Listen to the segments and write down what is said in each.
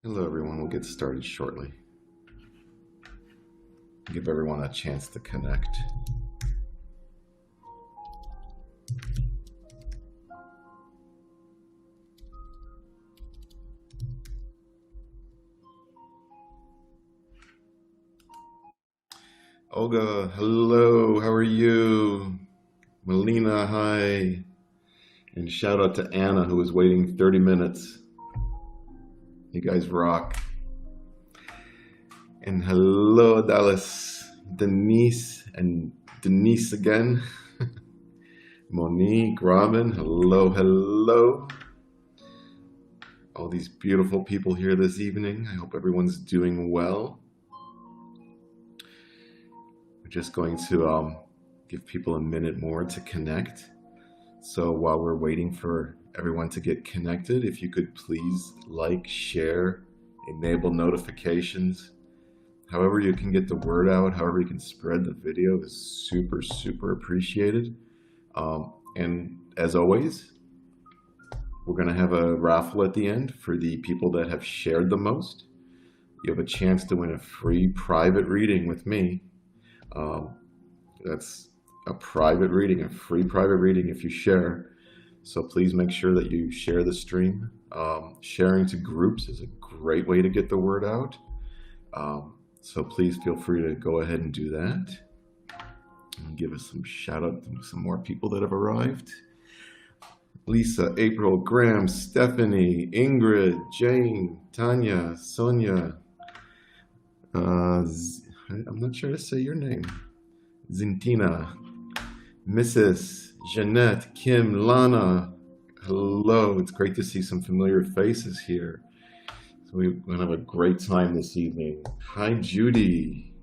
Hello, everyone. We'll get started shortly. Give everyone a chance to connect. Olga, hello. How are you? Melina, hi. And shout out to Anna, who was waiting 30 minutes. You guys rock. And hello, Dallas. Denise and Denise again. Monique, Robin, hello. All these beautiful people here this evening. I hope everyone's doing well. We're just going to give people a minute more to connect. So while we're waiting for everyone to get connected, if you could please like, share, enable notifications. However you can get the word out, however you can spread the video is super, super appreciated. And as always, we're going to have a raffle at the end for the people that have shared the most. You have a chance to win a free private reading with me. That's a private reading, a free private reading if you share. So please make sure that you share the stream. Sharing to groups is a great way to get the word out. So please feel free to go ahead and do that. And give us some shout out to some more people that have arrived. Lisa, April, Graham, Stephanie, Ingrid, Jane, Tanya, Sonia. I'm not sure to say your name. Zintina, Mrs. Jeanette, Kim, Lana. Hello, it's great to see some familiar faces here. So we're going to have a great time this evening. Hi, Judy.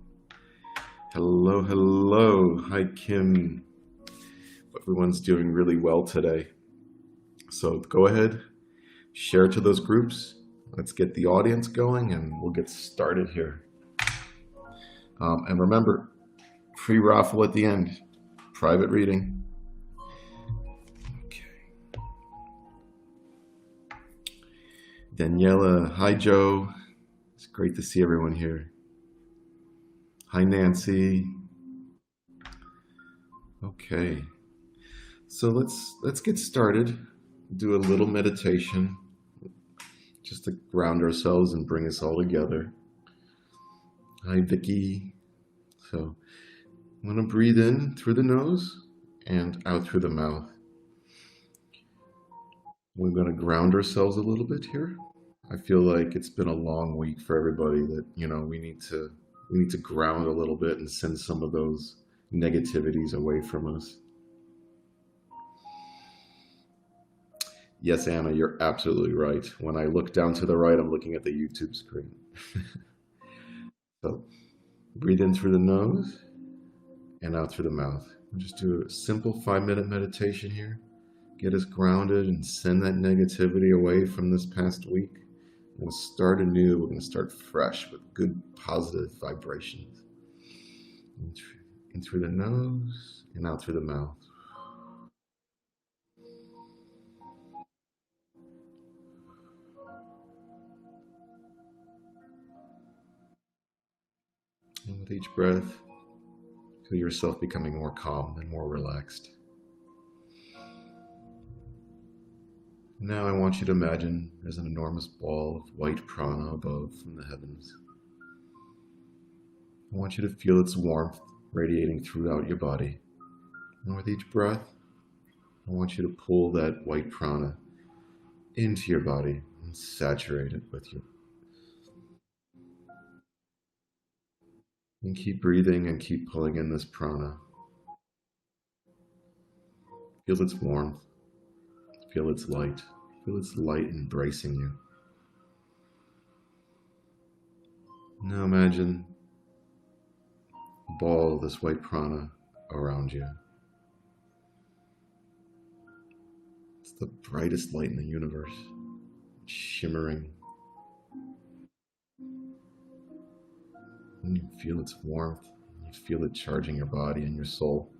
Hello. Hi, Kim. Everyone's doing really well today. So go ahead, share to those groups. Let's get the audience going and we'll get started here. And remember, free raffle at the end, private reading. Okay. Daniela, hi Joe. It's great to see everyone here. Hi Nancy. Okay. So let's get started. Do a little meditation just to ground ourselves and bring us all together. Hi Vicky. So I'm going to breathe in through the nose and out through the mouth. We're going to ground ourselves a little bit here. I feel like it's been a long week for everybody that, we need to ground a little bit and send some of those negativities away from us. Yes, Anna, you're absolutely right. When I look down to the right, I'm looking at the YouTube screen. So breathe in through the nose and out through the mouth. We'll just do a simple 5-minute meditation here. Get us grounded and send that negativity away from this past week. We'll start anew. We're going to start fresh with good positive vibrations. In through the nose and out through the mouth. And with each breath, feel yourself becoming more calm and more relaxed. Now I want you to imagine there's an enormous ball of white prana above from the heavens. I want you to feel its warmth radiating throughout your body. And with each breath, I want you to pull that white prana into your body and saturate it with you. And keep breathing and keep pulling in this prana. Feel its warmth. Feel its light. Feel its light embracing you. Now imagine a ball of this white prana around you. It's the brightest light in the universe, shimmering. And you feel its warmth. You feel it charging your body and your soul.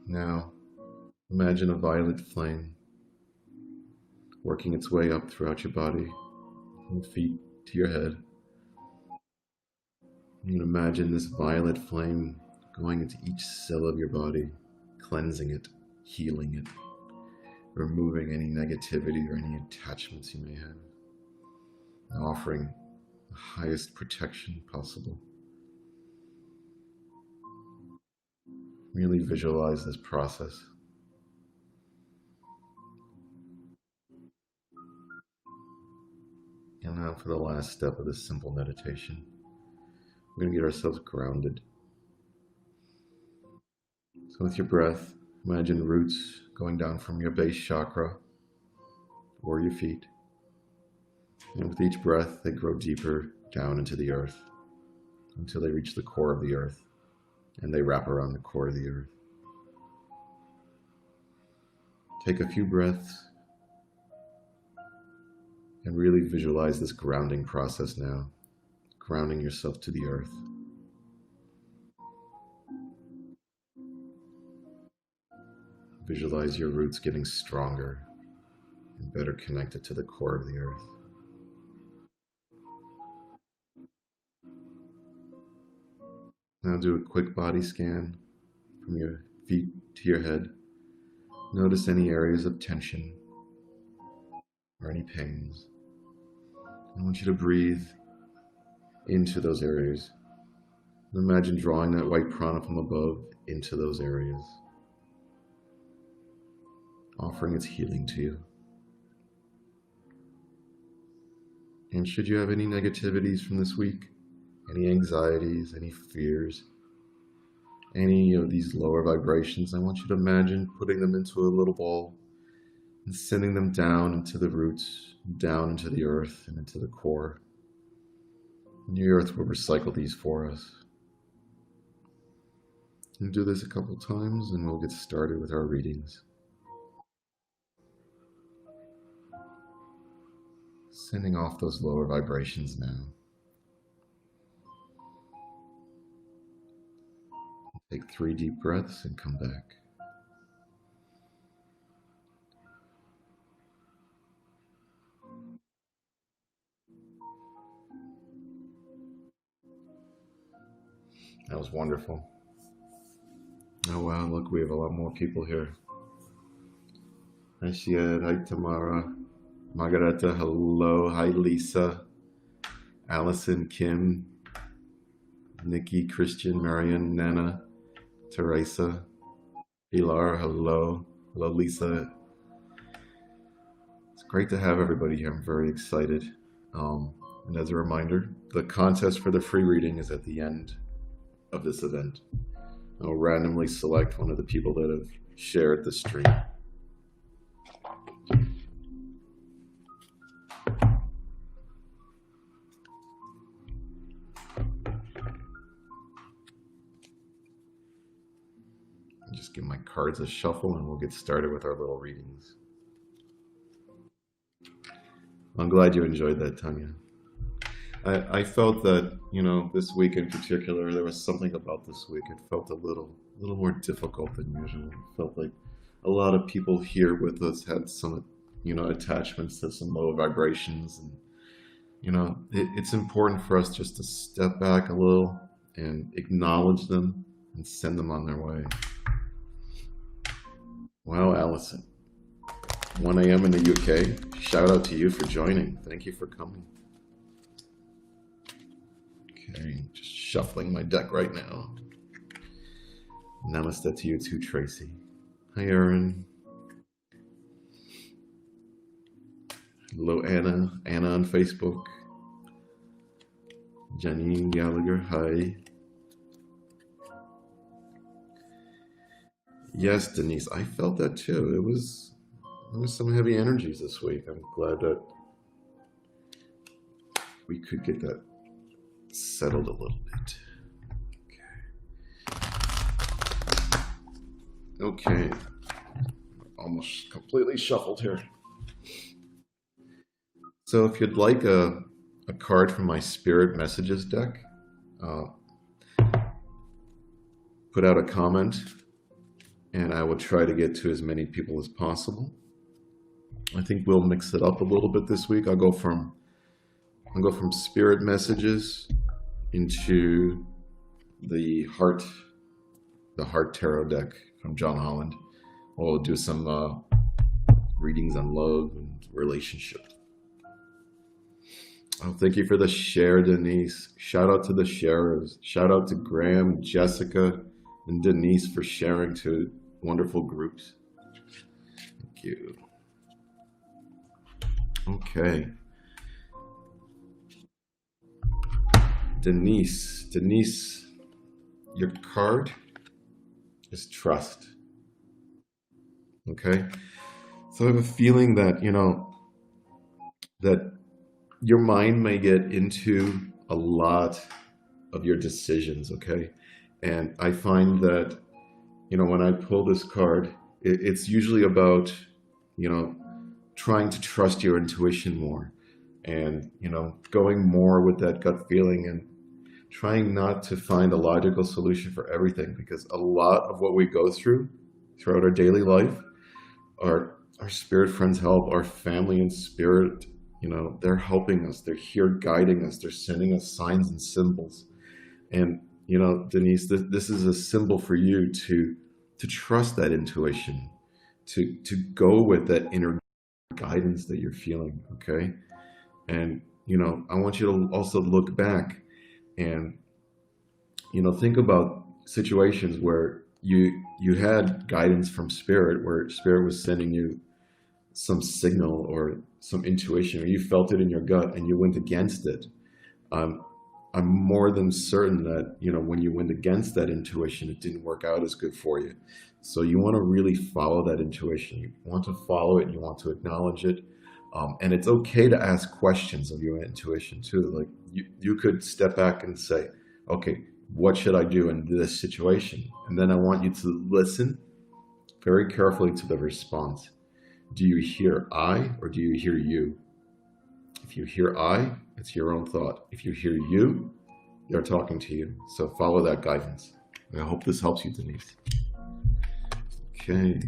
Now, imagine a violet flame working its way up throughout your body, from your feet to your head. You can imagine this violet flame going into each cell of your body, cleansing it, healing it, removing any negativity or any attachments you may have, and offering the highest protection possible. Really visualize this process. And now for the last step of this simple meditation, we're going to get ourselves grounded. So with your breath, imagine roots going down from your base chakra or your feet. And with each breath, they grow deeper down into the earth until they reach the core of the earth, and they wrap around the core of the earth. Take a few breaths and really visualize this grounding process now, grounding yourself to the earth. Visualize your roots getting stronger and better connected to the core of the earth. Now do a quick body scan from your feet to your head. Notice any areas of tension or any pains. I want you to breathe into those areas. And imagine drawing that white prana from above into those areas, offering its healing to you. And should you have any negativities from this week, any anxieties, any fears, any of these lower vibrations, I want you to imagine putting them into a little ball and sending them down into the roots, down into the earth and into the core. And the earth will recycle these for us. We'll do this a couple times and we'll get started with our readings. Sending off those lower vibrations now. Take 3 deep breaths and come back. That was wonderful. Oh wow, look, we have a lot more people here. Hi Shiad, hi Tamara, Margareta, hello, hi Lisa, Allison, Kim, Nikki, Christian, Marion, Nana, Teresa, Pilar, hello, hello Lisa. It's great to have everybody here, I'm very excited. And as a reminder, the contest for the free reading is at the end of this event. I'll randomly select one of the people that have shared the stream. Just give my cards a shuffle and we'll get started with our little readings. I'm glad you enjoyed that, Tanya. I felt that, this week in particular, there was something about this week. It felt a little more difficult than usual. It felt like a lot of people here with us had some, attachments to some low vibrations. And, it's important for us just to step back a little and acknowledge them and send them on their way. Wow, Allison. 1 a.m. in the UK. Shout out to you for joining. Thank you for coming. Okay, just shuffling my deck right now. Namaste to you too, Tracy. Hi, Erin. Hello, Anna. Anna on Facebook. Janine Gallagher, hi. Yes, Denise, I felt that too. There was some heavy energies this week. I'm glad that we could get that settled a little bit. Okay. Almost completely shuffled here. So if you'd like a card from my Spirit Messages deck, put out a comment and I will try to get to as many people as possible. I think we'll mix it up a little bit this week. I'll go from spirit messages into the heart tarot deck from John Holland. We'll do some readings on love and relationship. Oh, thank you for the share, Denise. Shout out to the sharers. Shout out to Graham, Jessica, and Denise for sharing to wonderful groups. Thank you. Okay. Denise, your card is trust. Okay. So I have a feeling that, that your mind may get into a lot of your decisions. Okay. And I find that, when I pull this card, it's usually about, trying to trust your intuition more and, going more with that gut feeling and trying not to find a logical solution for everything, because a lot of what we go throughout our daily life, our spirit friends help, our family and spirit, they're helping us, they're here guiding us, they're sending us signs and symbols. And, Denise, this is a symbol for you to trust that intuition, to go with that inner guidance that you're feeling, okay? And, I want you to also look back and, think about situations where you had guidance from spirit, where spirit was sending you some signal or some intuition, or you felt it in your gut and you went against it. I'm more than certain that, when you went against that intuition, it didn't work out as good for you. So you want to really follow that intuition. You want to follow it. You want to acknowledge it. And it's okay to ask questions of your intuition too. Like you could step back and say, okay, what should I do in this situation? And then I want you to listen very carefully to the response. Do you hear I or do you hear you? If you hear I, it's your own thought. If you hear you, they're talking to you. So follow that guidance. I hope this helps you, Denise. Okay.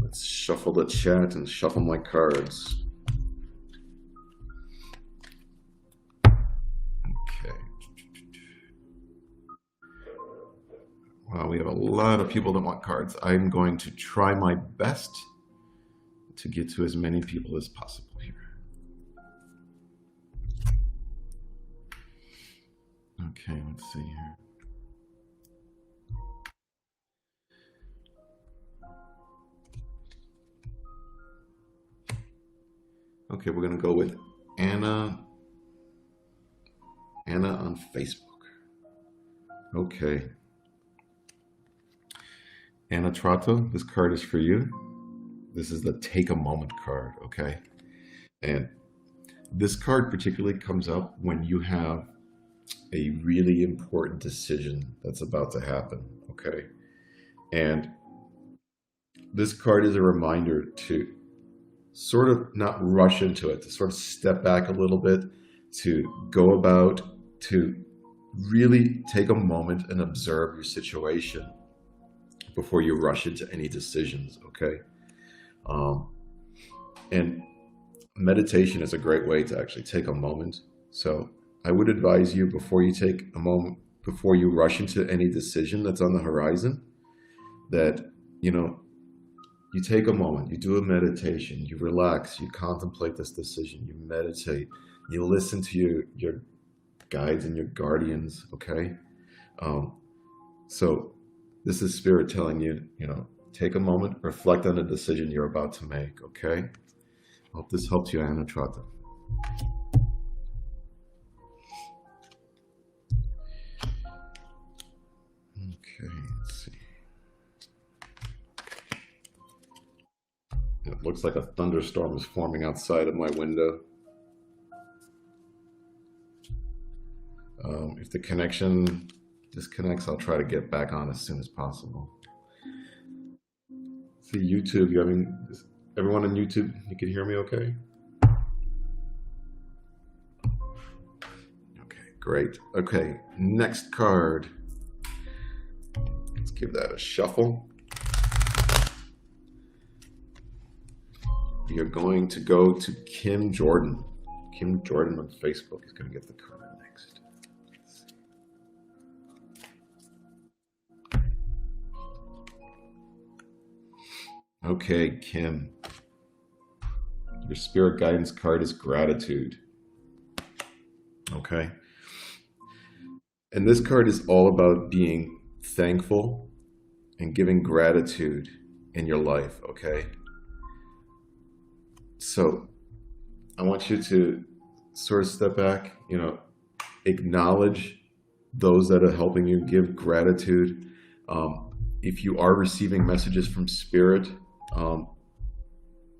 Let's shuffle the chat and shuffle my cards. Okay. Wow, we have a lot of people that want cards. I'm going to try my best to get to as many people as possible here. Okay, let's see here. Okay, we're going to go with Anna on Facebook. Okay. Anna Trato, this card is for you. This is the Take a Moment card, okay? And this card particularly comes up when you have a really important decision that's about to happen, okay? And this card is a reminder to sort of not rush into it, to sort of step back a little bit, to go about, to really take a moment and observe your situation before you rush into any decisions, okay? And meditation is a great way to actually take a moment. So I would advise you, before you take a moment, before you rush into any decision that's on the horizon, that, you take a moment, you do a meditation, you relax, you contemplate this decision, you meditate, you listen to your guides and your guardians, okay? So this is spirit telling you, take a moment, reflect on the decision you're about to make, okay? Hope this helps you, Anna Trata. Okay, let's see. It looks like a thunderstorm is forming outside of my window. If the connection disconnects, I'll try to get back on as soon as possible. See, YouTube, everyone on YouTube, you can hear me okay? Okay, great. Okay, next card. Let's give that a shuffle. We are going to go to Kim Jordan. Kim Jordan on Facebook is going to get the card next. Okay, Kim. Your spirit guidance card is gratitude. Okay. And this card is all about being thankful and giving gratitude in your life, okay? So I want you to sort of step back, acknowledge those that are helping you, give gratitude. If you are receiving messages from spirit, or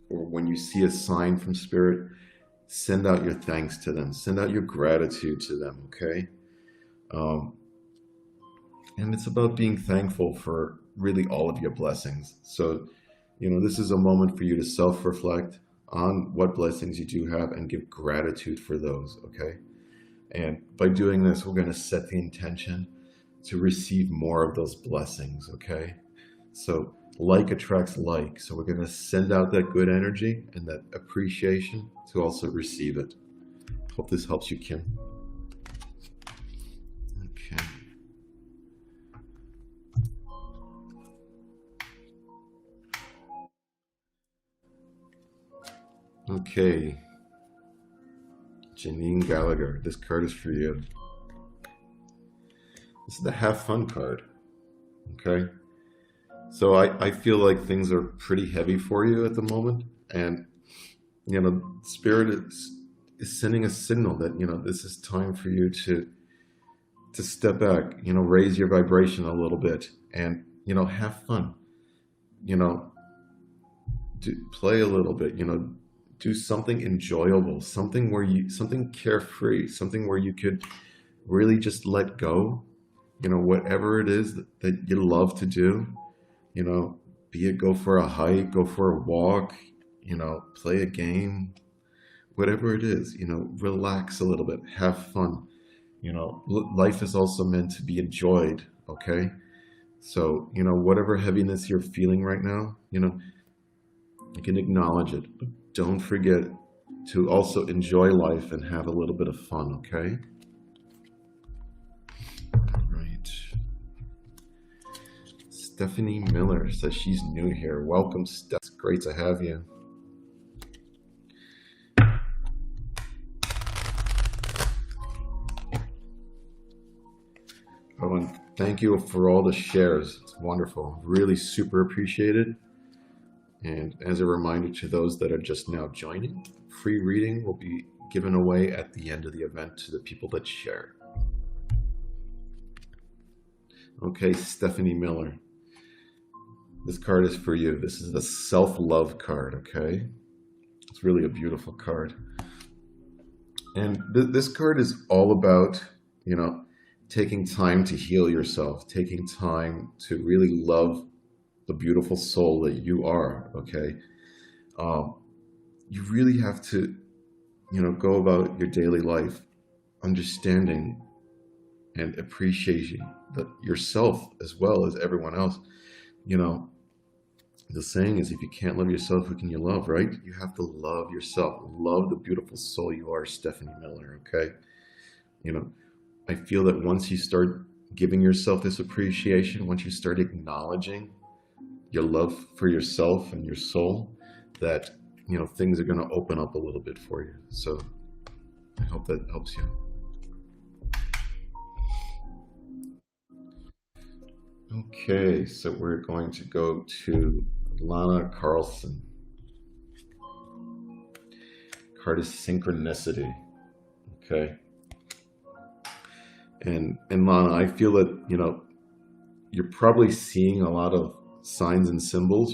when you see a sign from spirit, send out your thanks to them. Send out your gratitude to them, okay? And it's about being thankful for really all of your blessings. So, this is a moment for you to self-reflect on what blessings you do have and give gratitude for those, okay? And by doing this, we're going to set the intention to receive more of those blessings, okay? So like attracts like. So we're going to send out that good energy and that appreciation to also receive it. Hope this helps you, Kim. Okay. Okay. Janine Gallagher, this card is for you. This is the have fun card. Okay. So I feel like things are pretty heavy for you at the moment. And, Spirit is sending a signal that, this is time for you to step back, raise your vibration a little bit and, have fun, play a little bit, do something enjoyable, something carefree, something where you could really just let go, whatever it is that you love to do, be it go for a hike, go for a walk, play a game, whatever it is, relax a little bit, have fun. Life is also meant to be enjoyed, okay? So, whatever heaviness you're feeling right now, you can acknowledge it, but don't forget to also enjoy life and have a little bit of fun, okay? All right. Stephanie Miller says she's new here. Welcome, Steph. It's great to have you. Oh, and thank you for all the shares. It's wonderful. Really super appreciated. And as a reminder to those that are just now joining, free reading will be given away at the end of the event to the people that share. Okay, Stephanie Miller. This card is for you. This is the self-love card, okay? It's really a beautiful card. And this card is all about, taking time to heal yourself, taking time to really love the beautiful soul that you are, okay? You really have to, go about your daily life understanding and appreciating that yourself as well as everyone else. The saying is, if you can't love yourself, who can you love, right? You have to love yourself. Love the beautiful soul you are, Stephanie Miller, okay? I feel that once you start giving yourself this appreciation, once you start acknowledging your love for yourself and your soul, that, things are going to open up a little bit for you. So I hope that helps you. Okay, so we're going to go to Lana Carlson. Card is synchronicity. Okay. And Lana, I feel that, you're probably seeing a lot of signs and symbols.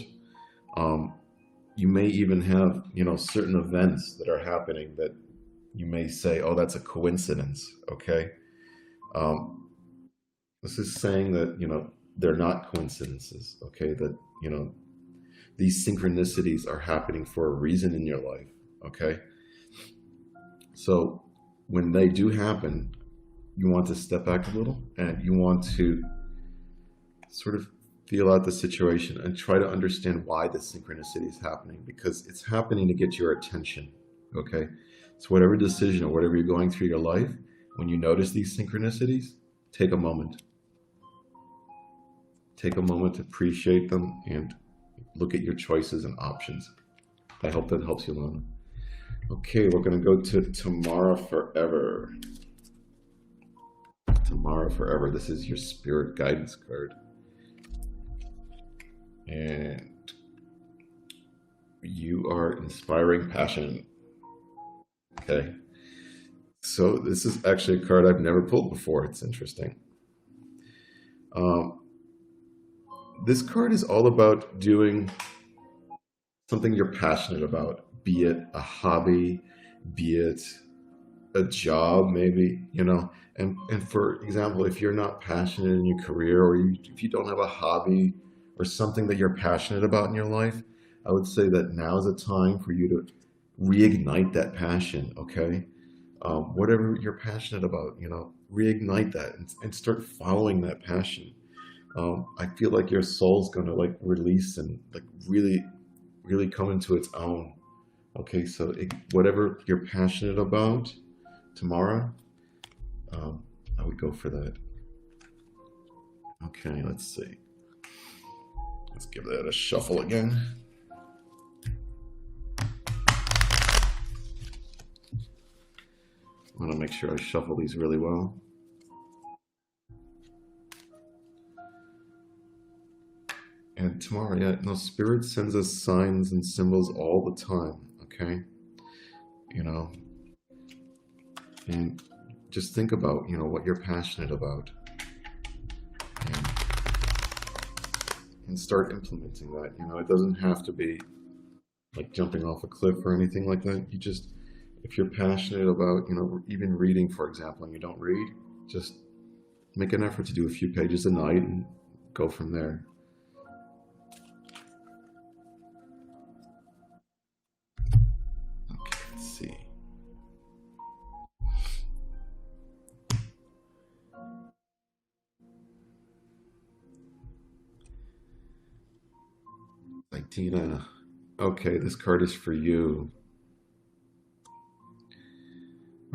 You may even have, certain events that are happening that you may say, oh, that's a coincidence, okay? This is saying that, they're not coincidences, okay? That, these synchronicities are happening for a reason in your life, okay? So when they do happen, you want to step back a little and you want to sort of feel out the situation and try to understand why the synchronicity is happening, because it's happening to get your attention. Okay, so whatever decision or whatever you're going through your life, when you notice these synchronicities, take a moment. Take a moment to appreciate them and look at your choices and options. I hope that helps you, Lana. Okay, we're going to go to Tomorrow Forever. Tomorrow Forever. This is your spirit guidance card. And you are inspiring passion. Okay. So this is actually a card I've never pulled before. It's interesting. This card is all about doing something you're passionate about, be it a hobby, be it a job, maybe, you know. And for example, if you're not passionate in your career, or if you don't have a hobby or something that you're passionate about in your life, I would say that now is a time for you to reignite that passion, okay? Whatever you're passionate about, you know, reignite that and start following that passion. I feel like your soul's gonna like release and like really come into its own. Okay, so whatever you're passionate about tomorrow, I would go for that. Okay, let's see. Let's give that a shuffle again. I want to make sure I shuffle these really well. And tomorrow, yeah, no, Spirit sends us signs and symbols all the time, okay? You know, and just think about, you know, what you're passionate about. And start implementing that. You know, it doesn't have to be like jumping off a cliff or anything like that. You just, if you're passionate about, you know, even reading, for example, and you don't read, just make an effort to do a few pages a night and go from there. Okay, let's see. Like Tina. Okay, this card is for you.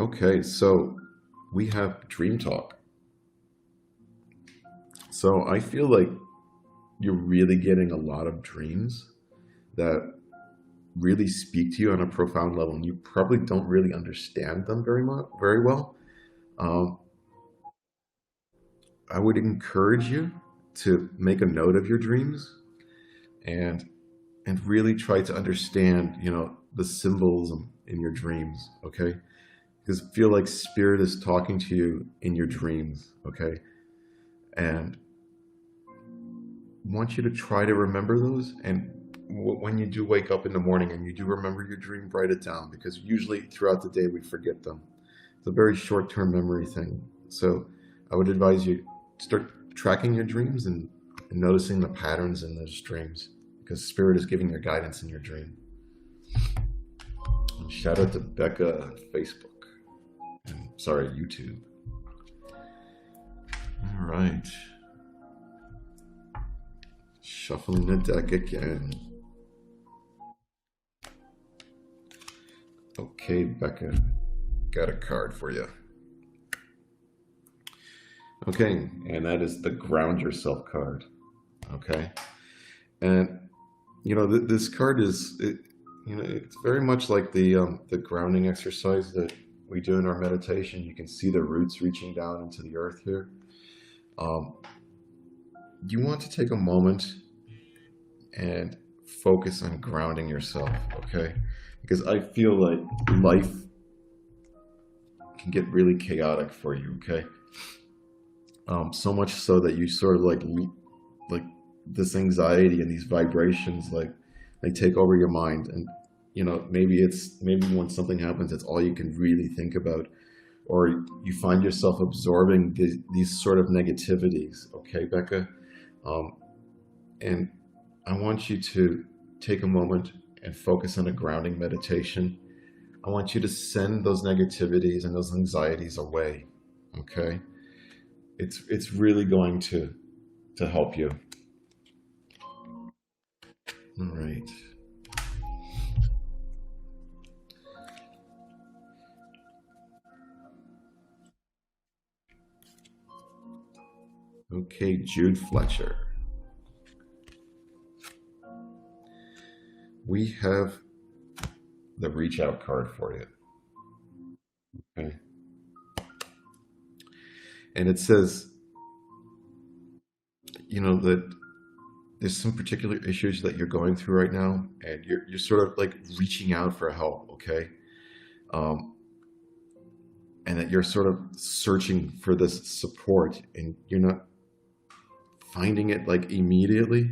Okay, so we have Dream Talk. So I feel like you're really getting a lot of dreams that really speak to you on a profound level, and you probably don't really understand them very well. I would encourage you to make a note of your dreams and really try to understand, you know, the symbolism in your dreams, okay? Because feel like Spirit is talking to you in your dreams, okay? And want you to try to remember those. And when you do wake up in the morning and you do remember your dream, write it down, because usually throughout the day we forget them. It's a very short-term memory thing. So I would advise you start tracking your dreams and noticing the patterns in those dreams, because Spirit is giving you guidance in your dream. And shout out to Becca on Facebook. And sorry, YouTube. All right. Shuffling the deck again. Okay, Becca, got a card for you. Okay, and that is the Ground Yourself card. Okay, and you know this card is, you know, it's very much like the grounding exercise that we do in our meditation. You can see the roots reaching down into the earth here. You want to take a moment and focus on grounding yourself, okay? Because I feel like life can get really chaotic for you, okay? So much so that you sort of like this anxiety and these vibrations, like they take over your mind. And you know, maybe when something happens, it's all you can really think about, or you find yourself absorbing these sort of negativities, okay, Becca? And I want you to take a moment and focus on a grounding meditation. I want you to send those negativities and those anxieties away, okay? It's really going to help you. All right. Okay, Jude Fletcher. We have the reach out card for you. Okay. And it says, that there's some particular issues that you're going through right now, and you're sort of like reaching out for help, okay? Um, and that you're sort of searching for this support, and you're not finding it like immediately,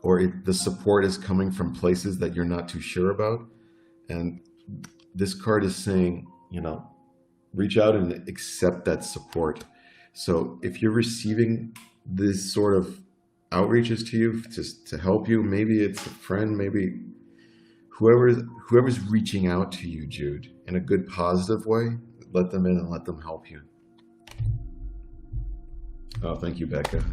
or the support is coming from places that you're not too sure about. And this card is saying, reach out and accept that support. So if you're receiving this sort of outreaches to you to help you, maybe it's a friend, maybe whoever's reaching out to you, Jude, in a good positive way, let them in and let them help you. Oh, thank you, Becca.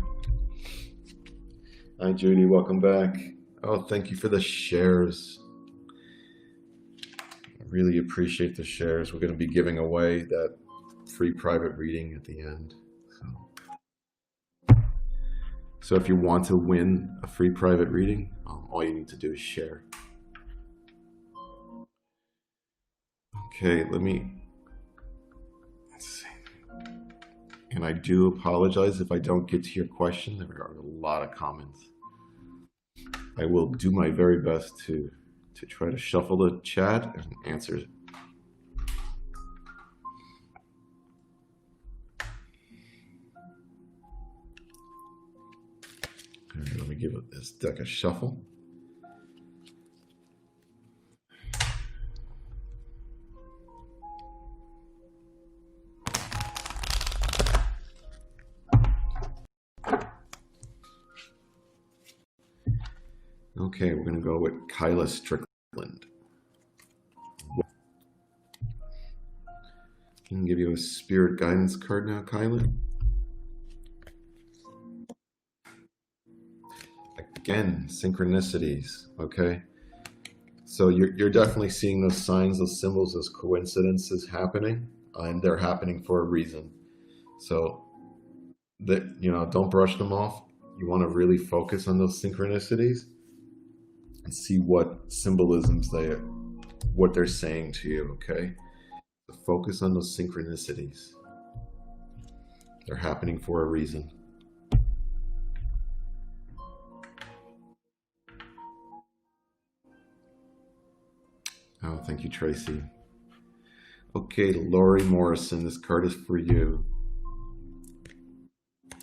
Hi, Judy. Welcome back. Oh, thank you for the shares. I really appreciate the shares. We're going to be giving away that free private reading at the end. So if you want to win a free private reading, all you need to do is share. Okay, let's see. And I do apologize if I don't get to your question. There are a lot of comments. I will do my very best to try to shuffle the chat and answer it. All right, let me give this deck a shuffle. Okay, we're going to go with Kyla Strickland. Can give you a spirit guidance card now, Kyla. Again, synchronicities, okay? So you're definitely seeing those signs, those symbols, those coincidences happening, and they're happening for a reason. So that, don't brush them off. You want to really focus on those synchronicities and see what symbolisms what they're saying to you, okay? So focus on those synchronicities. They're happening for a reason. Oh, thank you, Tracy. Okay, Lori Morrison, this card is for you.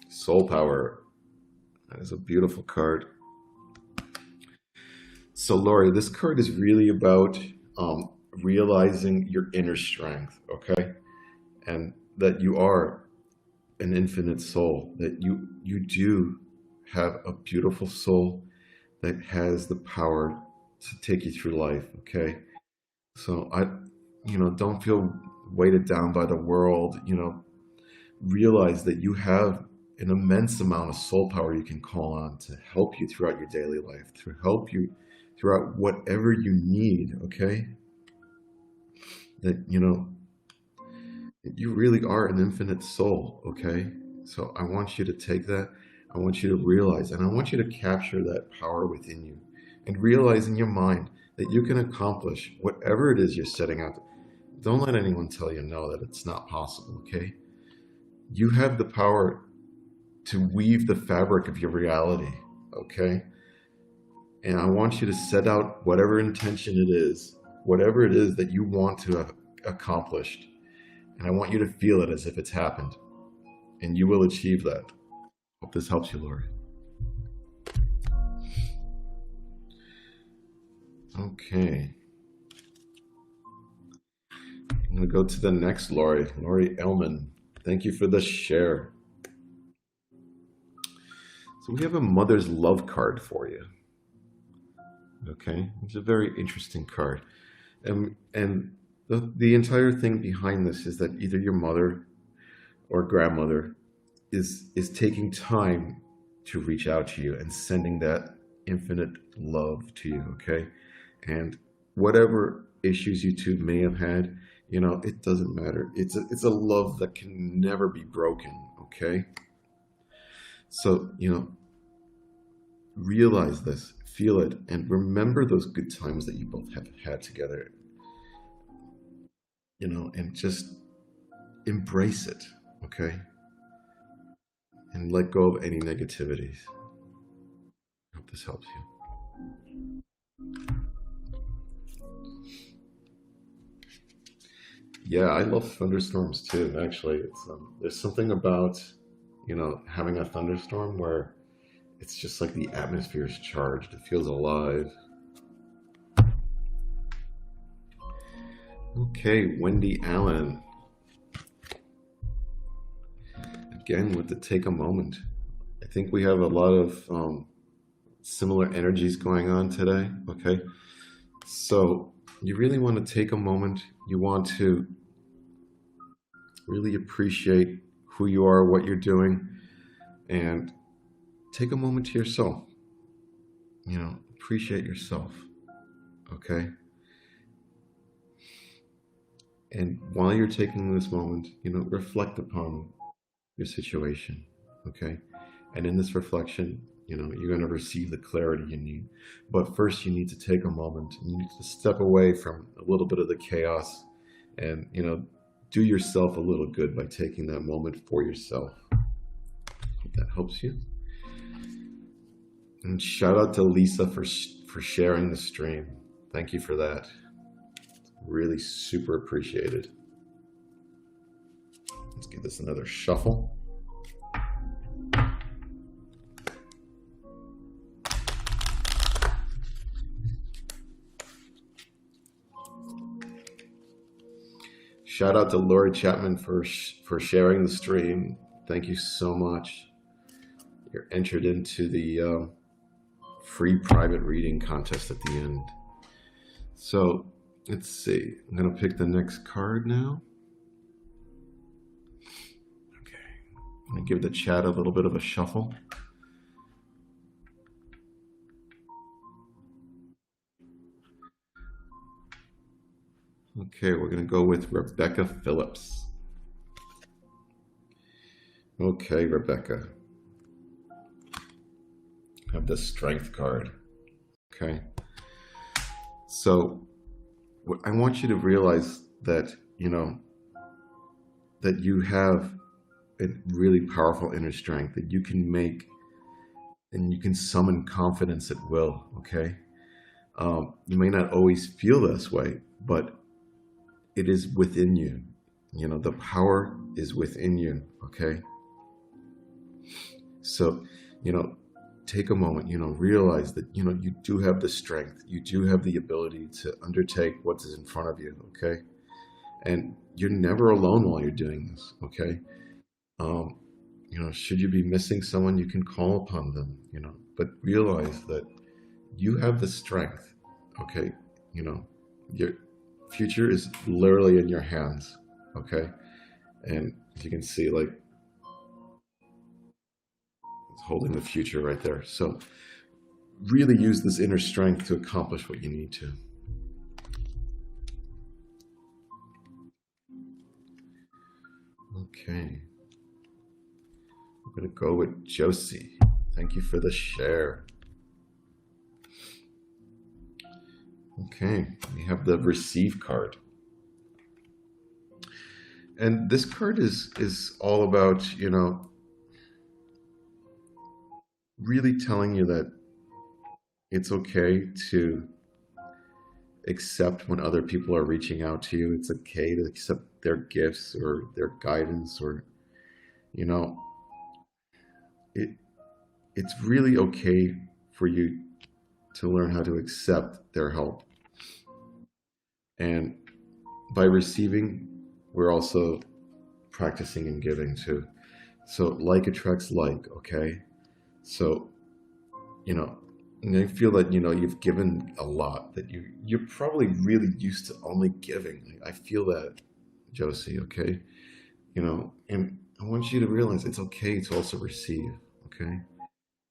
Soul Power. That is a beautiful card. So, Lori, this card is really about realizing your inner strength, okay? And that you are an infinite soul, that you do have a beautiful soul that has the power to take you through life, okay? So don't feel weighted down by the world, realize that you have an immense amount of soul power you can call on to help you throughout your daily life, to help you throughout whatever you need, okay? That, you really are an infinite soul, okay? So I want you to take that, I want you to realize, and I want you to capture that power within you and realize in your mind that you can accomplish whatever it is you're setting out. Don't let anyone tell you no, that it's not possible, okay? You have the power to weave the fabric of your reality, okay? And I want you to set out whatever intention it is, whatever it is that you want to have accomplished. And I want you to feel it as if it's happened. And you will achieve that. Hope this helps you, Lori. Okay. I'm going to go to the next Lori Elman. Thank you for the share. So we have a mother's love card for you. Okay, it's a very interesting card. And the entire thing behind this is that either your mother or grandmother is taking time to reach out to you and sending that infinite love to you, okay? And whatever issues you two may have had, it doesn't matter. It's a love that can never be broken, okay? So, realize this, feel it, and remember those good times that you both have had together, and just embrace it, okay? And let go of any negativities. I hope this helps you. Yeah, I love thunderstorms too. Actually, it's there's something about having a thunderstorm where it's just like the atmosphere is charged. It feels alive. Okay, Wendy Allen. Again, with the take a moment. I think we have a lot of similar energies going on today. Okay, so you really want to take a moment. You want to really appreciate who you are, what you're doing, and take a moment to yourself. Appreciate yourself. Okay. And while you're taking this moment, reflect upon your situation. Okay. And in this reflection, you're going to receive the clarity you need. But first, you need to take a moment. You need to step away from a little bit of the chaos and, do yourself a little good by taking that moment for yourself. Hope that helps you. And shout out to Lisa for sharing the stream. Thank you for that. Really super appreciated. Let's give this another shuffle. Shout out to Lori Chapman for sharing the stream. Thank you so much. You're entered into the free private reading contest at the end. So let's see. I'm going to pick the next card now. Okay. I'm going to give the chat a little bit of a shuffle. Okay, we're going to go with Rebecca Phillips. Okay, Rebecca. I have the Strength card. Okay. So I want you to realize that, that you have a really powerful inner strength that you can make and you can summon confidence at will, okay? You may not always feel this way, but it is within you. The power is within you, okay? So, take a moment, realize that, you do have the strength. You do have the ability to undertake what is in front of you, okay? And you're never alone while you're doing this, okay? Should you be missing someone, you can call upon them, but realize that you have the strength, okay? Your future is literally in your hands, okay? And as you can see, like, it's holding the future right there. So really use this inner strength to accomplish what you need to. Okay. I'm going to go with Josie. Thank you for the share. Okay, we have the Receive card. And this card is all about, really telling you that it's okay to accept when other people are reaching out to you. It's okay to accept their gifts or their guidance, or, it's really okay for you to learn how to accept their help. And by receiving, we're also practicing and giving too. So like attracts like, okay? So, and I feel that, you've given a lot, that you're probably really used to only giving. I feel that, Josie, okay? And I want you to realize it's okay to also receive, okay?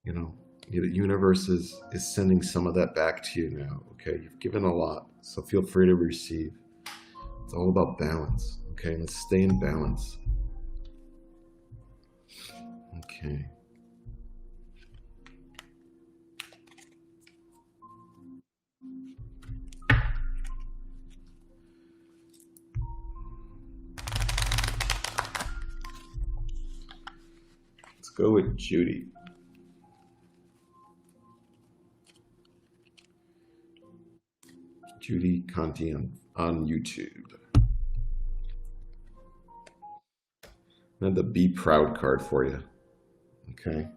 You know, the universe is sending some of that back to you now. Okay, you've given a lot, so feel free to receive. It's all about balance. Okay, let's stay in balance. Okay. Let's go with Judy. Judy Conti on YouTube. I have the Be Proud card for you. Okay.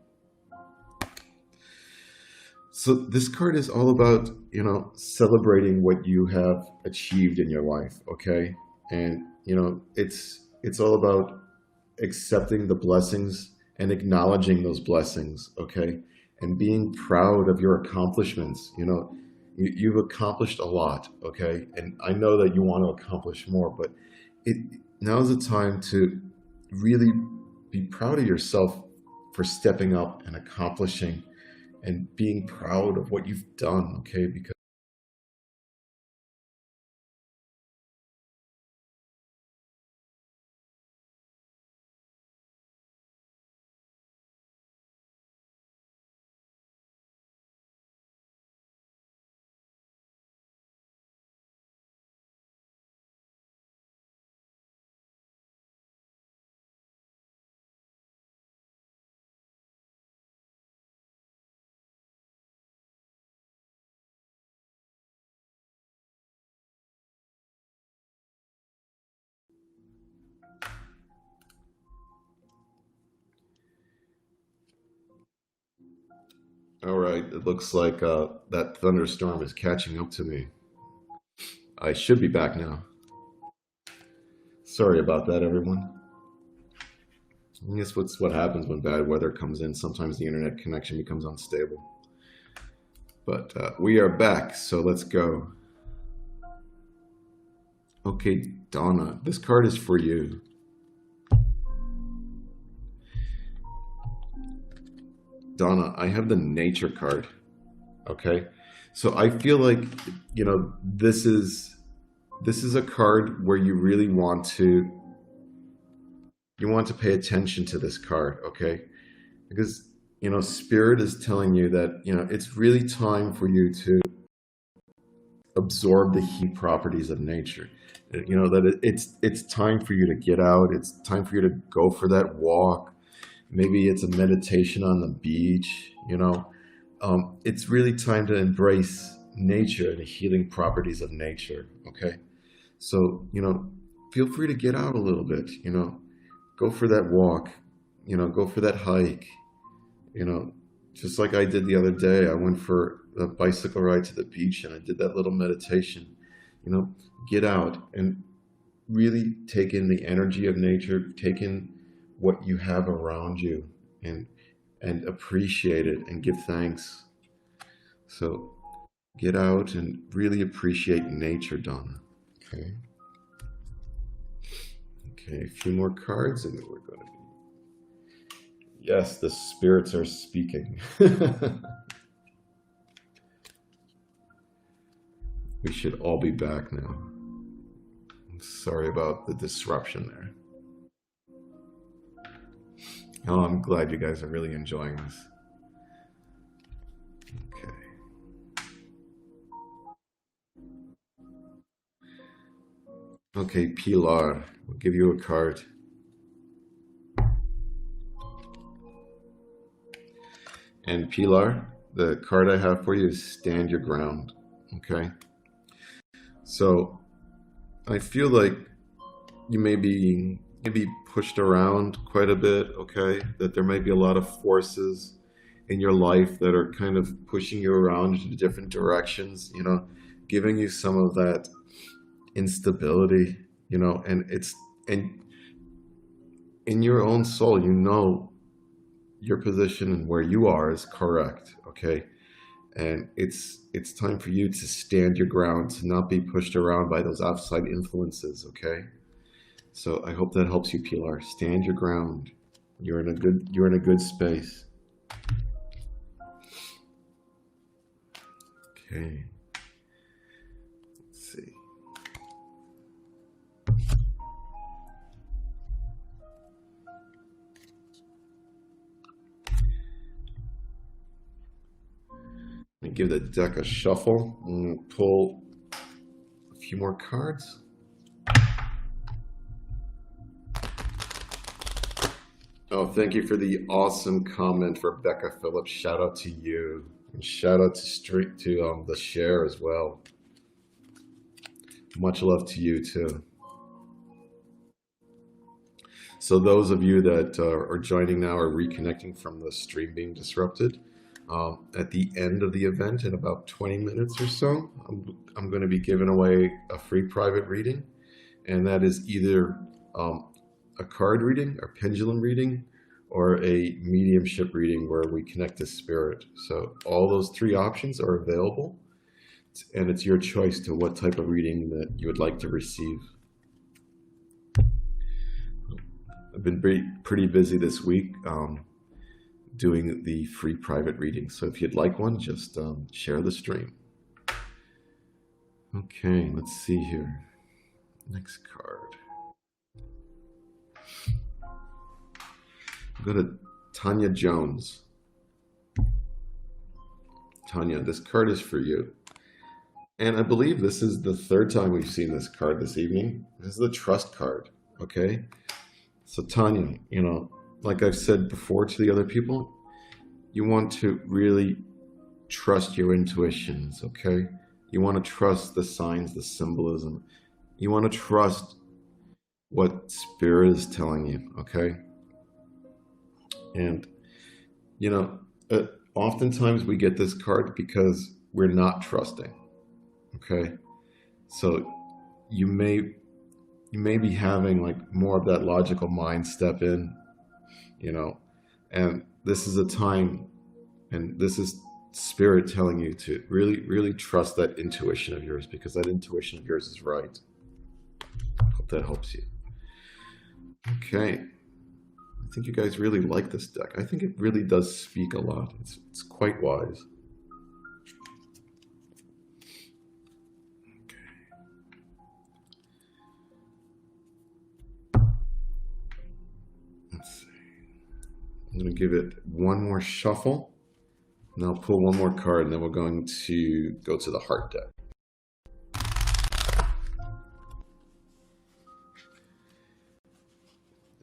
So this card is all about, celebrating what you have achieved in your life, okay? And, it's all about accepting the blessings and acknowledging those blessings, okay? And being proud of your accomplishments. You've accomplished a lot, okay? And I know that you want to accomplish more, but now's the time to really be proud of yourself for stepping up and accomplishing and being proud of what you've done, okay? Because all right, it looks like that thunderstorm is catching up to me. I should be back now. Sorry about that, everyone. I guess what happens when bad weather comes in. Sometimes the internet connection becomes unstable. But we are back, so let's go. Okay, Donna, this card is for you. Donna, I have the nature card. Okay, so I feel like this is a card where you really want to pay attention to this card. Okay, because spirit is telling you that it's really time for you to absorb the heat properties of nature. That it's time for you to get out. It's time for you to go for that walk. Maybe it's a meditation on the beach. It's really time to embrace nature and the healing properties of nature. Okay, so feel free to get out a little bit. Go for that walk. Go for that hike. Just like I did the other day. I went for a bicycle ride to the beach and I did that little meditation. Get out and really take in the energy of nature, take in what you have around you, and appreciate it and give thanks. So get out and really appreciate nature, Donna. Okay. Okay, a few more cards and then we're going to be... Yes, the spirits are speaking. We should all be back now. Sorry about the disruption there. Oh, I'm glad you guys are really enjoying this. Okay, Pilar, we'll give you a card. And Pilar, the card I have for you is Stand Your Ground. Okay? So I feel like you may be pushed around quite a bit, okay? That there may be a lot of forces in your life that are kind of pushing you around into different directions, giving you some of that instability, and in your own soul, your position and where you are is correct, okay? And it's time for you to stand your ground, to not be pushed around by those outside influences, okay? So I hope that helps you, Pilar. Stand your ground. You're in a good space. Okay. Let's see. Let me give the deck a shuffle and pull a few more cards. Oh, thank you for the awesome comment, Rebecca Phillips. Shout out to you. And shout out to the share as well. Much love to you too. So those of you that are joining now or reconnecting from the stream being disrupted, at the end of the event in about 20 minutes or so, I'm going to be giving away a free private reading. And that is either a card reading, a pendulum reading, or a mediumship reading where we connect to spirit. So all those three options are available, and it's your choice to what type of reading that you would like to receive. I've been pretty busy this week doing the free private reading. So if you'd like one, just share the stream. Okay, let's see here. Next card. Go to Tanya Jones. Tanya, this card is for you. And I believe this is the third time we've seen this card this evening. This is the trust card, okay? So Tanya, you know, like I've said before to the other people, you want to really trust your intuitions, okay? You want to trust the signs, the symbolism. You want to trust what spirit is telling you, okay? And, you know, oftentimes we get this card because we're not trusting, okay? So you may be having like more of that logical mind step in, you know, and this is a time, and this is spirit telling you to really, really trust that intuition of yours, because that intuition of yours is right. Hope that helps you. Okay. I think you guys really like this deck. I think it really does speak a lot. It's quite wise. Okay. Let's see. I'm going to give it one more shuffle, and I'll pull one more card, and then we're going to go to the heart deck.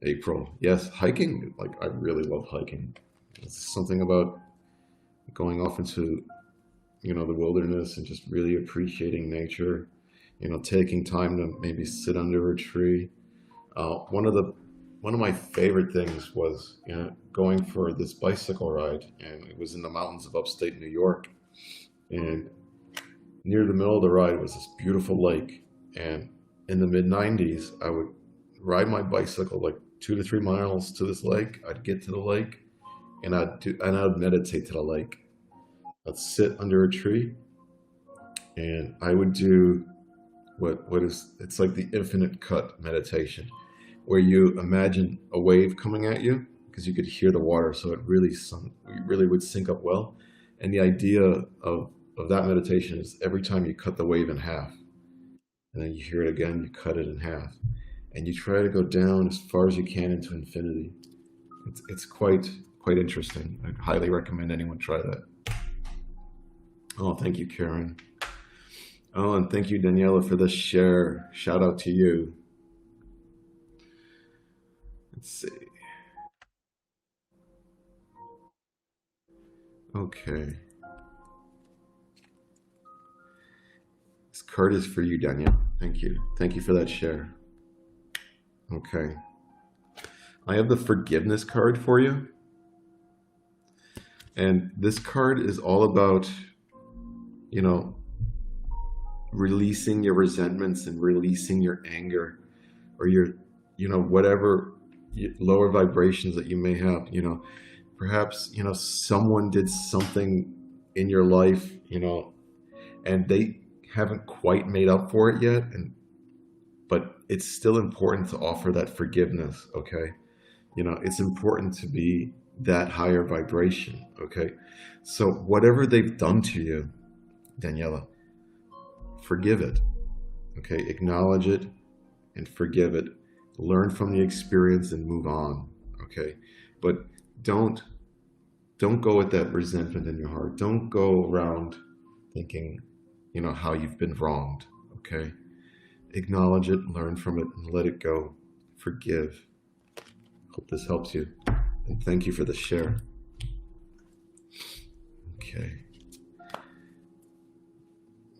April. Yes, hiking. Like, I really love hiking. It's something about going off into, you know, the wilderness and just really appreciating nature, you know, taking time to maybe sit under a tree. One of my favorite things was, you know, going for this bicycle ride, and it was in the mountains of upstate New York. And near the middle of the ride was this beautiful lake. And in the mid-90s, I would ride my bicycle like 2 to 3 miles to this lake. I'd get to the lake, and I'd meditate to the lake. I'd sit under a tree, and I would do it's like the infinite cut meditation, where you imagine a wave coming at you, because you could hear the water, so it really would sync up well. And the idea of that meditation is every time you cut the wave in half, and then you hear it again, you cut it in half. And you try to go down as far as you can into infinity. It's quite interesting. I highly recommend anyone try that. Oh, thank you, Karen. Oh, and thank you, Daniela, for the share. Shout out to you. Let's see. Okay. This card is for you, Danielle. Thank you. Thank you for that share. Okay. I have the forgiveness card for you. And this card is all about, you know, releasing your resentments and releasing your anger, or your, you know, whatever lower vibrations that you may have. You know, perhaps, you know, someone did something in your life, you know, and they haven't quite made up for it yet, but it's still important to offer that forgiveness, okay? You know, it's important to be that higher vibration, okay? So whatever they've done to you, Daniela, forgive it. Okay, acknowledge it and forgive it. Learn from the experience and move on. Okay, but don't don't go with that resentment in your heart. Don't go around thinking, how you've been wronged. Okay, acknowledge it, learn from it, and let it go. Forgive. Hope this helps you, and thank you for the share. Okay.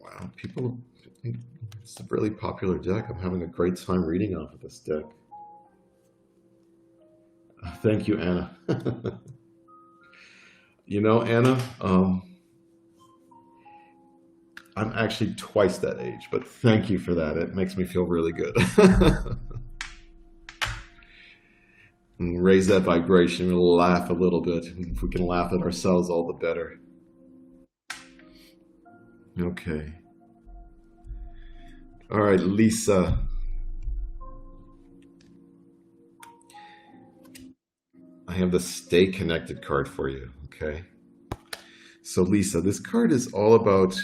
Wow, people, it's a really popular deck. I'm having a great time reading off of this deck. Thank you, Anna. Anna, I'm actually twice that age, but thank you for that. It makes me feel really good. And raise that vibration. We'll laugh a little bit. And if we can laugh at ourselves, all the better. Okay. All right, Lisa. I have the Stay Connected card for you, okay? So Lisa, this card is all about,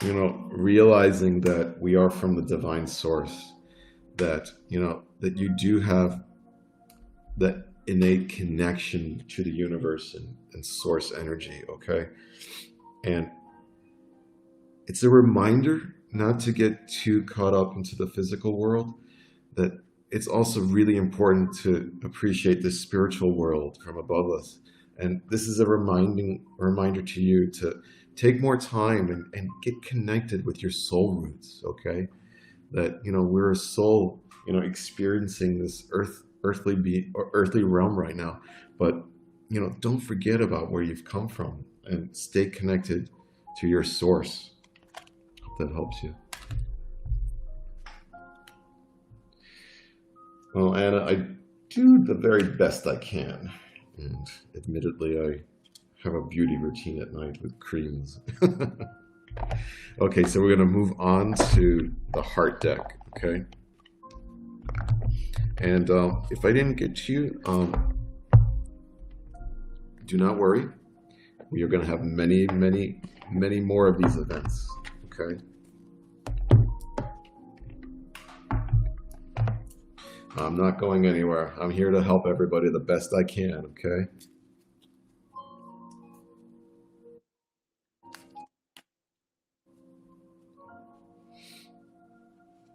realizing that we are from the divine source, that, that you do have that innate connection to the universe and source energy, okay? And it's a reminder not to get too caught up into the physical world, that it's also really important to appreciate the spiritual world from above us. And this is a reminder to you to take more time and get connected with your soul roots, okay? That, we're a soul, experiencing this earthly realm right now. But, don't forget about where you've come from and stay connected to your source. Hope that helps you. Well, Anna, I do the very best I can. And admittedly, I have a beauty routine at night with creams. Okay, so we're going to move on to the heart deck, okay? And if I didn't get to you, do not worry. We are going to have many, many, many more of these events, okay? I'm not going anywhere. I'm here to help everybody the best I can, okay?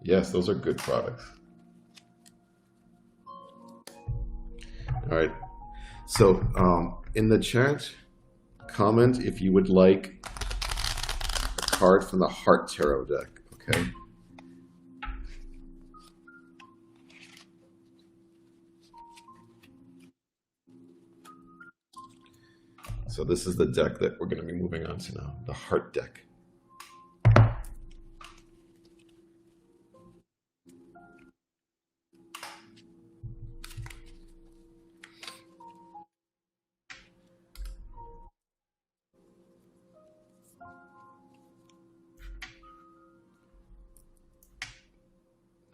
Yes, those are good products. All right. So in the chat, comment if you would like a card from the Heart Tarot deck, okay? So this is the deck that we're going to be moving on to now, the Heart deck.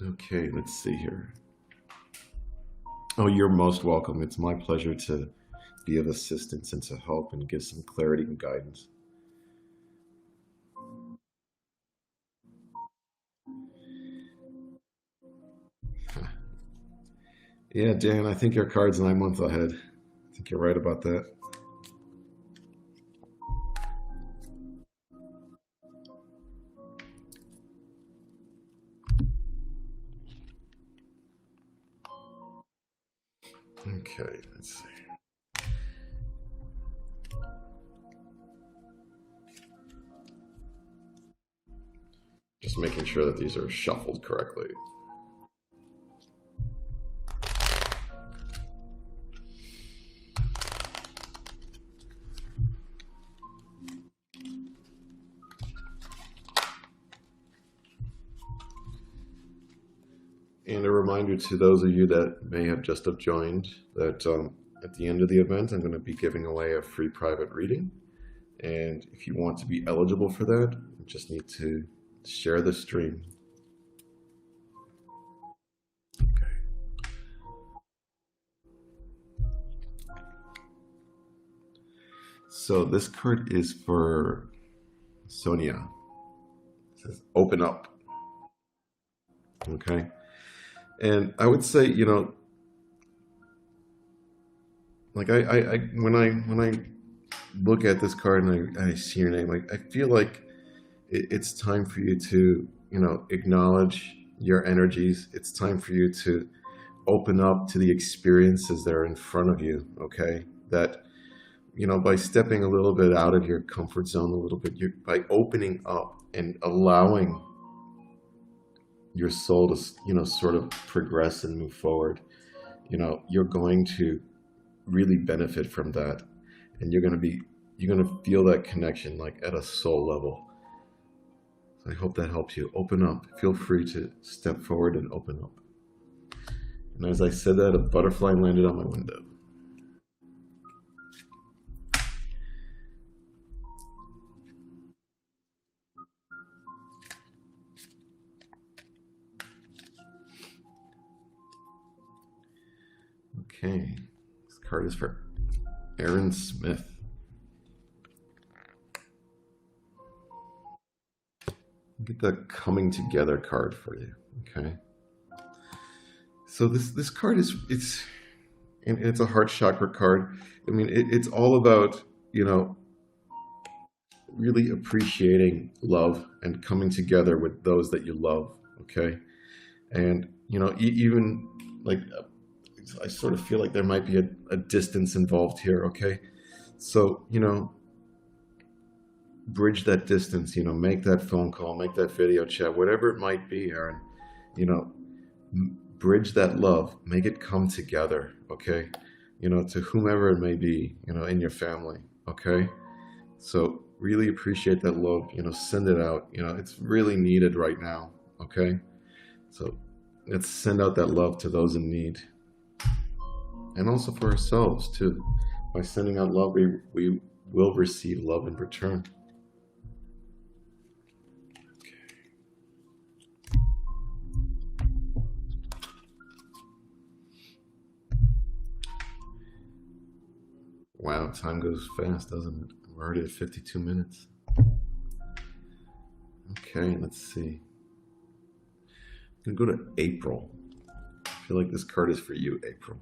Okay, let's see here. Oh, you're most welcome. It's my pleasure to be of assistance and to help and give some clarity and guidance. Yeah, Dan, I think your card's 9 months ahead. I think you're right about that. Okay, let's see. Just making sure that these are shuffled correctly. And a reminder to those of you that may have just joined that at the end of the event, I'm going to be giving away a free private reading. And if you want to be eligible for that, you just need to share the stream. Okay. So this card is for Sonia says, open up. Okay. And I would say, like when I look at this card and I see your name, like I feel like it's time for you to, acknowledge your energies. It's time for you to open up to the experiences that are in front of you. Okay. That, by stepping a little bit out of your comfort zone a little bit, by opening up and allowing your soul to, sort of progress and move forward, you're going to really benefit from that. And you're going to feel that connection like at a soul level. So I hope that helps you. Open up. Feel free to step forward and open up. And as I said that, a butterfly landed on my window. Okay, this card is for Aaron Smith. Get the coming together card for you. Okay. So this card it's a heart chakra card. I mean, it's all about, really appreciating love and coming together with those that you love. Okay. And, even like, I sort of feel like there might be a distance involved here. Okay. So, bridge that distance, make that phone call, make that video chat, whatever it might be, Aaron, bridge that love, make it come together. Okay. To whomever it may be, in your family. Okay. So really appreciate that love, send it out. It's really needed right now. Okay. So let's send out that love to those in need. And also for ourselves too. By sending out love, we will receive love in return. Wow, time goes fast, doesn't it? We're already at 52 minutes. Okay, let's see. I'm going to go to April. I feel like this card is for you, April.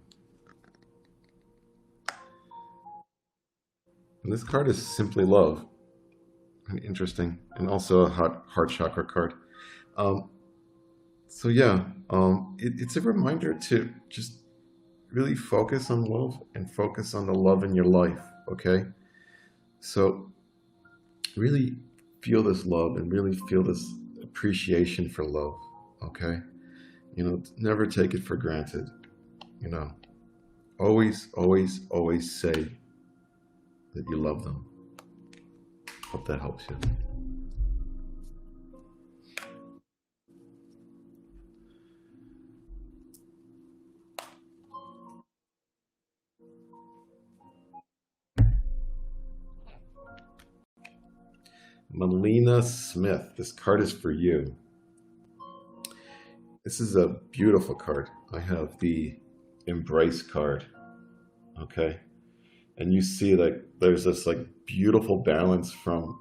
And this card is simply love. Interesting. And also a heart chakra card. So yeah, it's a reminder to just really focus on love and focus on the love in your life. Okay. So really feel this love and really feel this appreciation for love. Okay. Never take it for granted. Always, always, always say that you love them. Hope that helps you. Melina Smith, this card is for you. This is a beautiful card. I have the Embrace card. Okay. And you see like there's this like beautiful balance from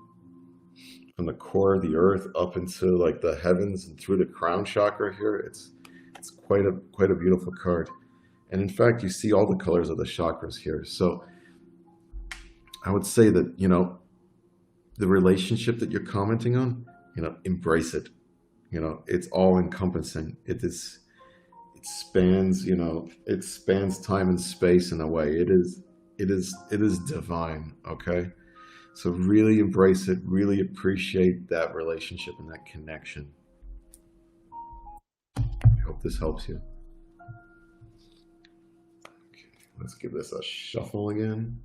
the core of the earth up into like the heavens and through the crown chakra here. It's quite a beautiful card. And in fact, you see all the colors of the chakras here. So I would say that, the relationship that you're commenting on, embrace it. It's all encompassing. It spans, it spans time and space in a way. It is divine. Okay. So really embrace it, really appreciate that relationship and that connection. I hope this helps you. Okay, let's give this a shuffle again.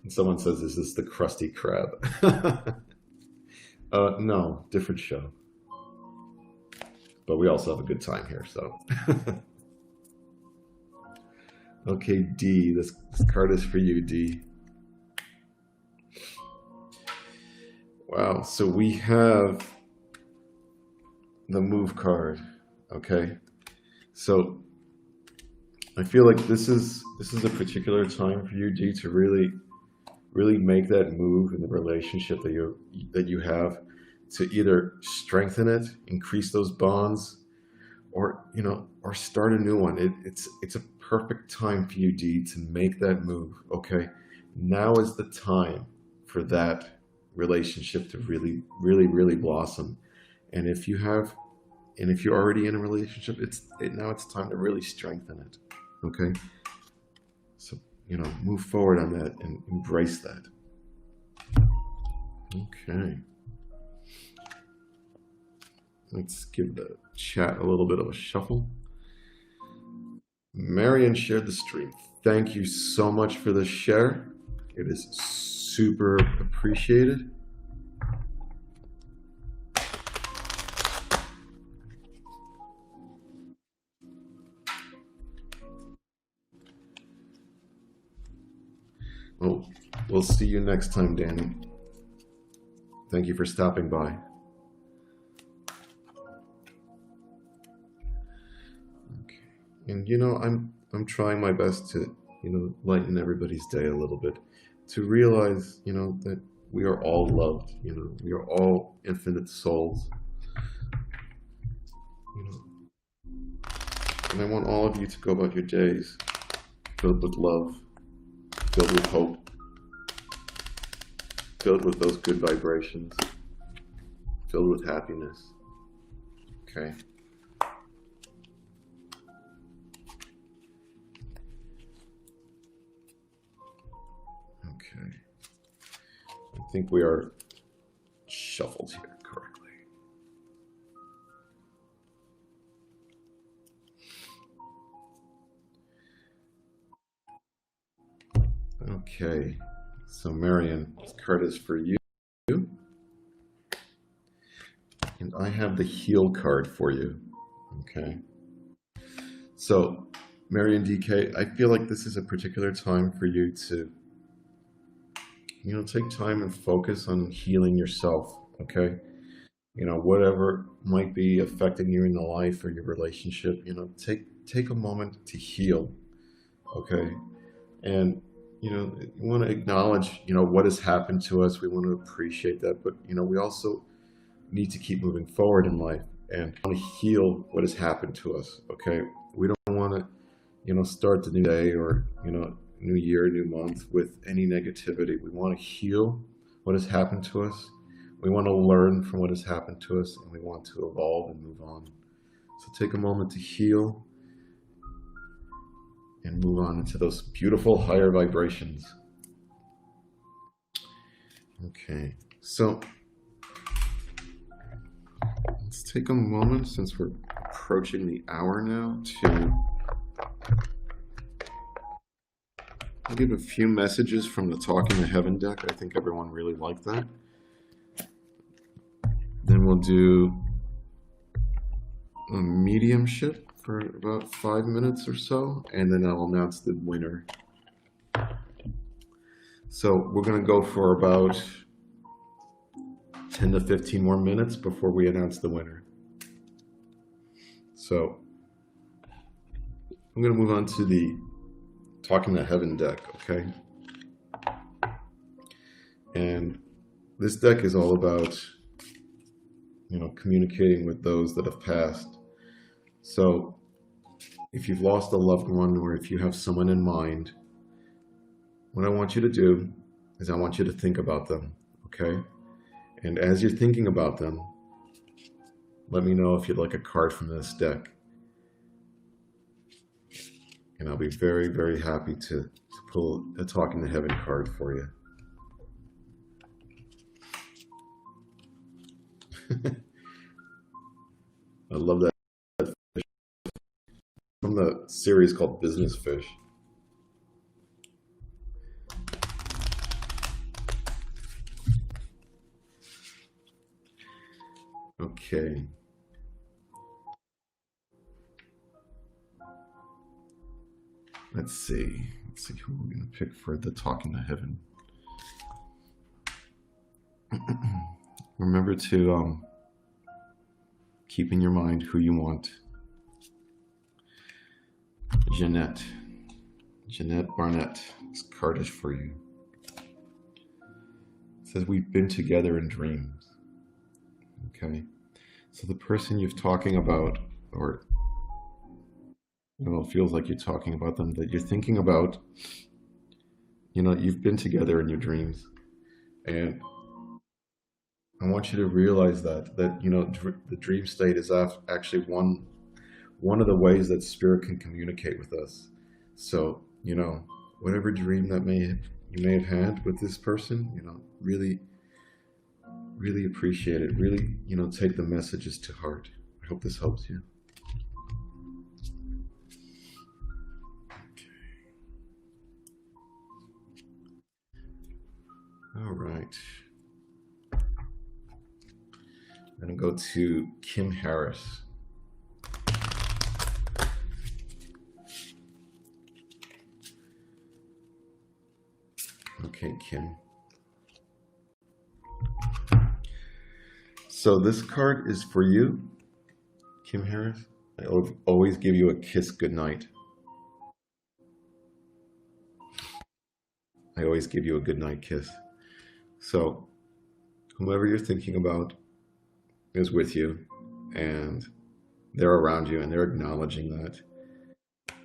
And someone says, is this the Krusty Krab? No, different show. But we also have a good time here, so. Okay, D, this card is for you, D. Wow. So we have the move card. Okay. So I feel like this is a particular time for you, G, to really make that move in the relationship that you have, to either strengthen it, increase those bonds, or or start a new one. It's a perfect time for you, D, to make that move. Okay, now is the time for that relationship to really blossom. And if you have, and if you're already in a relationship, now it's time to really strengthen it. Okay, so move forward on that and embrace that. Okay, let's give the chat a little bit of a shuffle. Marion shared the stream. Thank you so much for the share. It is super appreciated. Well, we'll see you next time, Danny. Thank you for stopping by. Okay. And I'm trying my best to lighten everybody's day a little bit, to realize that we are all loved. We are all infinite souls. And I want all of you to go about your days filled with love, filled with hope, filled with those good vibrations, filled with happiness. Okay. Okay. I think we are shuffled here correctly. Okay. So Marion, this card is for you. And I have the heal card for you. Okay. So Marion DK, I feel like this is a particular time for you to take time and focus on healing yourself. Okay. Whatever might be affecting you in the life or your relationship, take a moment to heal. Okay. And you want to acknowledge what has happened to us. We want to appreciate that, but we also need to keep moving forward in life and want to heal what has happened to us. Okay, we don't want to start the new day or new year, new month with any negativity. We want to heal what has happened to us. We want to learn from what has happened to us, and we want to evolve and move on. So take a moment to heal and move on into those beautiful higher vibrations. Okay, so let's take a moment, since we're approaching the hour now, to I'll give a few messages from the Talking to Heaven deck. I think everyone really liked that. Then we'll do a mediumship for about 5 minutes or so, and then I'll announce the winner. So we're going to go for about 10 to 15 more minutes before we announce the winner. So I'm going to move on to the Talking to Heaven deck, okay? And this deck is all about, communicating with those that have passed. So if you've lost a loved one, or if you have someone in mind, what I want you to do is I want you to think about them, okay? And as you're thinking about them, let me know if you'd like a card from this deck. And I'll be very, very happy to pull a Talking to Heaven card for you. I love that fish. From the series called Business Fish. Okay. Let's see who we're going to pick for the Talking to Heaven. remember to keep in your mind who you want. Jeanette Barnett, this card is for you. It says, we've been together in dreams. Okay, so the person you're talking about, or I don't know, it feels like you're talking about them, that you're thinking about, you've been together in your dreams. And I want you to realize that the dream state is actually one of the ways that spirit can communicate with us. So, whatever dream that you may have had with this person, really, really appreciate it. Really, take the messages to heart. I hope this helps you. All right. I'm going to go to Kim Harris. Okay, Kim. So this card is for you, Kim Harris. I always give you a kiss goodnight. I always give you a goodnight kiss. So whoever you're thinking about is with you, and they're around you, and they're acknowledging that.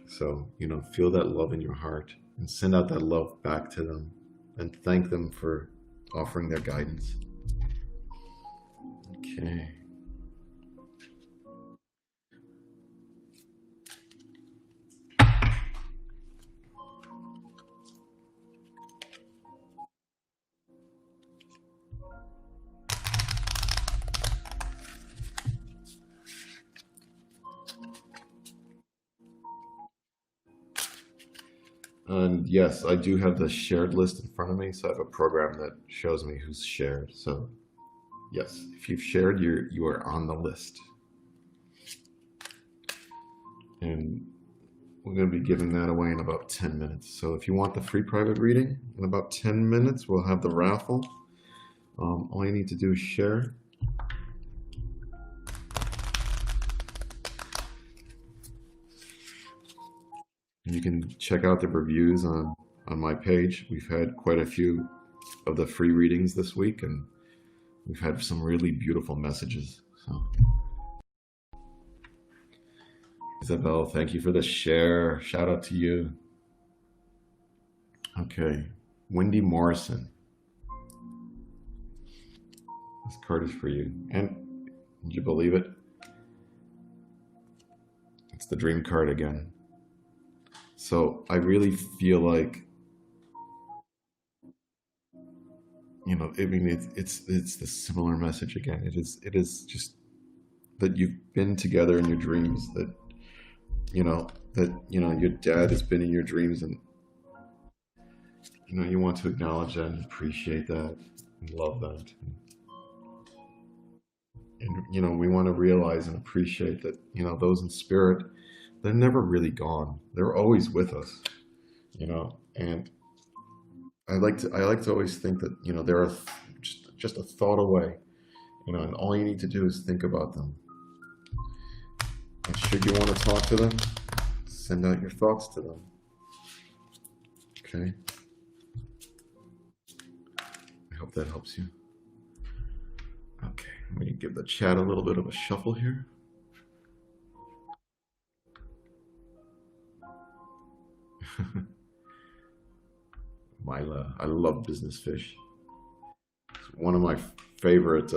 So, feel that love in your heart and send out that love back to them and thank them for offering their guidance. Okay. And yes, I do have the shared list in front of me, so I have a program that shows me who's shared. So yes, if you've shared, you are on the list. And we're going to be giving that away in about 10 minutes. So if you want the free private reading, in about 10 minutes, we'll have the raffle. All you need to do is share. You can check out the reviews on my page. We've had quite a few of the free readings this week, and we've had some really beautiful messages. So, Isabel, thank you for the share. Shout out to you. Okay, Wendy Morrison. This card is for you. And did you believe it? It's the dream card again. So I really feel like, it's the similar message again. It is just that you've been together in your dreams, that, your dad has been in your dreams, and, you want to acknowledge that and appreciate that and love that. And we want to realize and appreciate that, those in spirit, they're never really gone. They're always with us, and I like to always think that, they're just a thought away, and all you need to do is think about them. And should you want to talk to them, send out your thoughts to them. Okay. I hope that helps you. Okay, I'm going to give the chat a little bit of a shuffle here. Mila, I love business fish. It's one of my favorite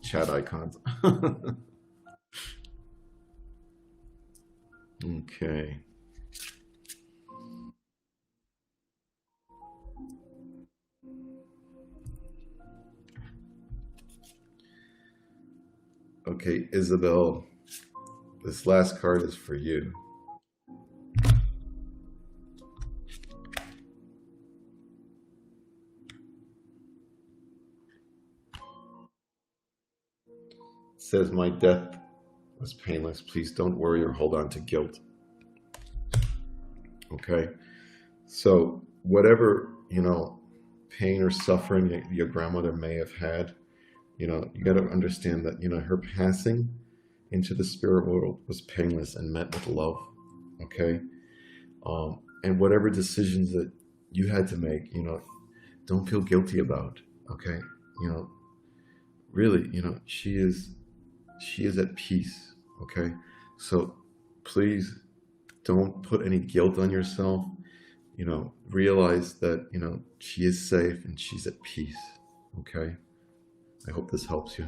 chat icons. Okay. Okay, Isabel, this last card is for you. Says, my death was painless. Please don't worry or hold on to guilt. Okay, so whatever pain or suffering your grandmother may have had, You got to understand that, her passing into the spirit world was painless and met with love. Okay. And whatever decisions that you had to make, don't feel guilty about. Okay. You know, really, she is at peace. Okay. So please don't put any guilt on yourself. Realize that, she is safe and she's at peace. Okay. I hope this helps you.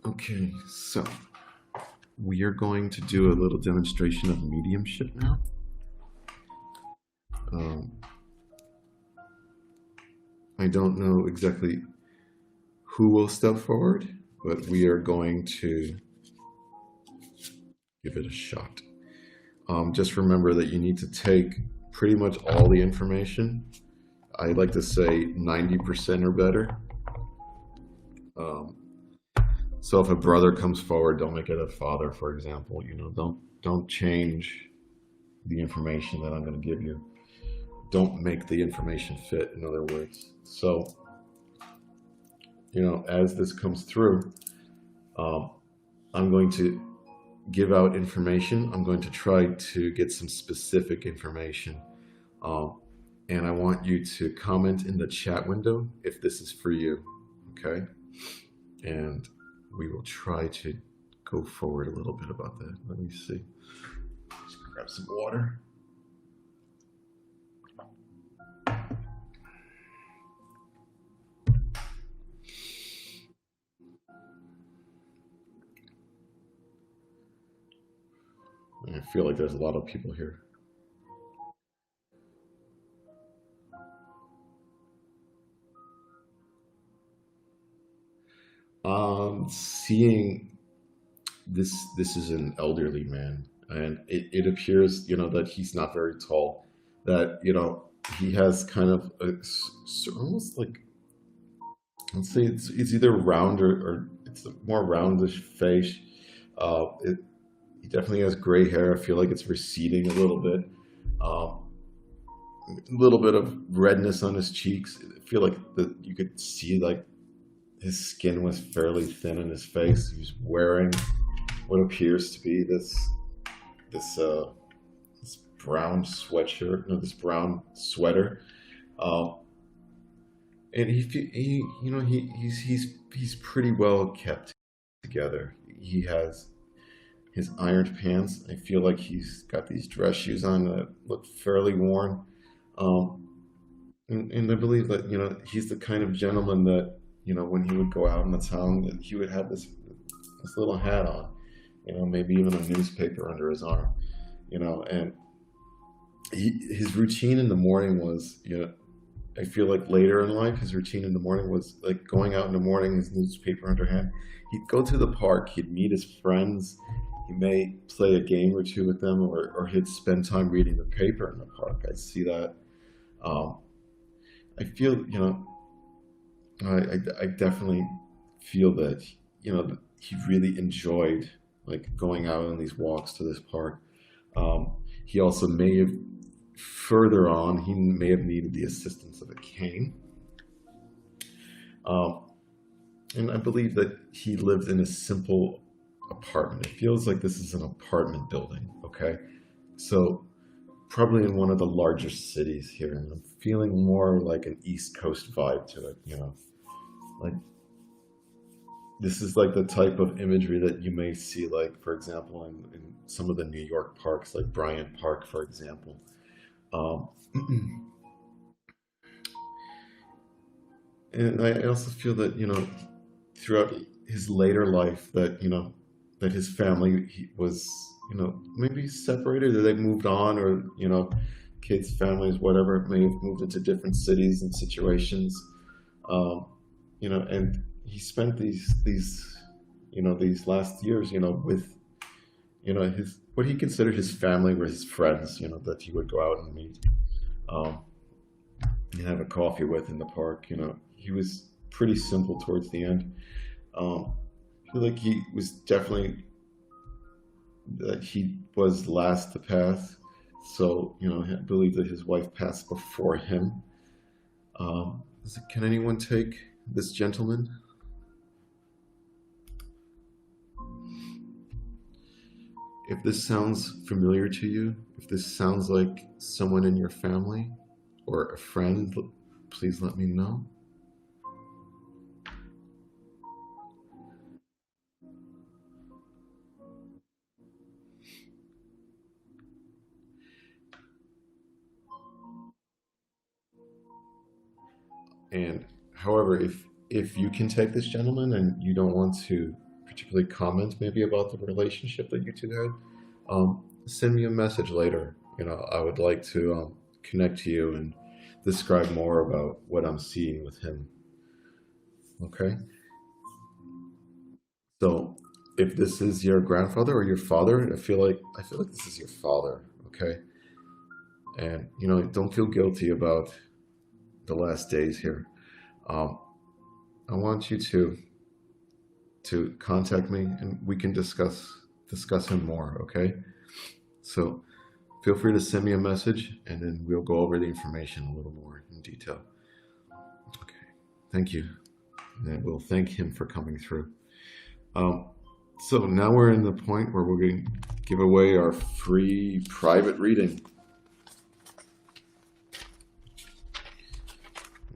Okay, so we are going to do a little demonstration of mediumship now. I don't know exactly who will step forward, but we are going to give it a shot. Just remember that you need to take pretty much all the information. I like to say 90% or better. So if a brother comes forward, don't make it a father, for example. Don't change the information that I'm going to give you. Don't make the information fit, in other words. So, as this comes through, I'm going to give out information. I'm going to try to get some specific information. And I want you to comment in the chat window if this is for you, okay? And we will try to go forward a little bit about that. Let me see. Just grab some water. I feel like there's a lot of people here. Seeing this is an elderly man, and it appears, that he's not very tall, that, he has kind of almost like, let's say it's either round or it's a more roundish face. He definitely has gray hair. I feel like it's receding a little bit. A little bit of redness on his cheeks. I feel like you could see like his skin was fairly thin on his face. He was wearing what appears to be this brown sweatshirt, no, this brown sweater, and he's pretty well kept together. He has his ironed pants. I feel like he's got these dress shoes on that look fairly worn, and I believe that he's the kind of gentleman that, when he would go out in the town, that he would have this little hat on, maybe even a newspaper under his arm, and his routine in the morning was, I feel like later in life, his routine in the morning was like going out in the morning, his newspaper under hand. He'd go to the park, he'd meet his friends, he may play a game or two with them, or he'd spend time reading the paper in the park. I see that. I feel, I definitely feel that, he really enjoyed like going out on these walks to this park. He also may have, further on, he may have needed the assistance of a cane. And I believe that he lived in a simple apartment. It feels like this is an apartment building, okay? So probably in one of the larger cities here. And I'm feeling more like an East Coast vibe to it, Like, this is like the type of imagery that you may see, like, for example, in some of the New York parks, like Bryant Park, for example. And I also feel that, throughout his later life, that, that his family was, maybe separated, or they moved on, or, kids, families, whatever, may have moved into different cities and situations. And he spent these last years, with, his, what he considered his family were his friends, that he would go out and meet, and have a coffee with in the park. He was pretty simple towards the end. I feel like he was definitely, that he was last to pass. So, I believe that his wife passed before him. Can anyone take this gentleman? If this sounds familiar to you, if this sounds like someone in your family or a friend, please let me know. And however, if you can take this gentleman and you don't want to particularly comment maybe about the relationship that you two had, send me a message later. I would like to connect to you and describe more about what I'm seeing with him. Okay? So if this is your grandfather or your father, I feel like this is your father, okay? And don't feel guilty about the last days here. I want you to contact me and we can discuss him more, okay? So feel free to send me a message and then we'll go over the information a little more in detail. Okay, thank you. And we'll thank him for coming through. So now we're in the point where we're going to give away our free private reading.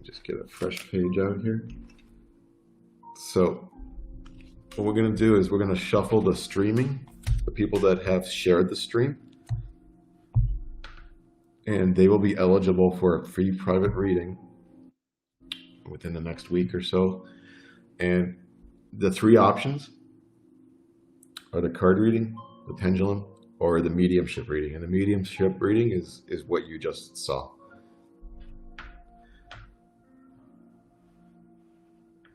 Just get a fresh page out here. So what we're going to do is we're going to shuffle the streaming, the people that have shared the stream, and they will be eligible for a free private reading within the next week or so. And the three options are the card reading, the pendulum, or the mediumship reading. And the mediumship reading is what you just saw.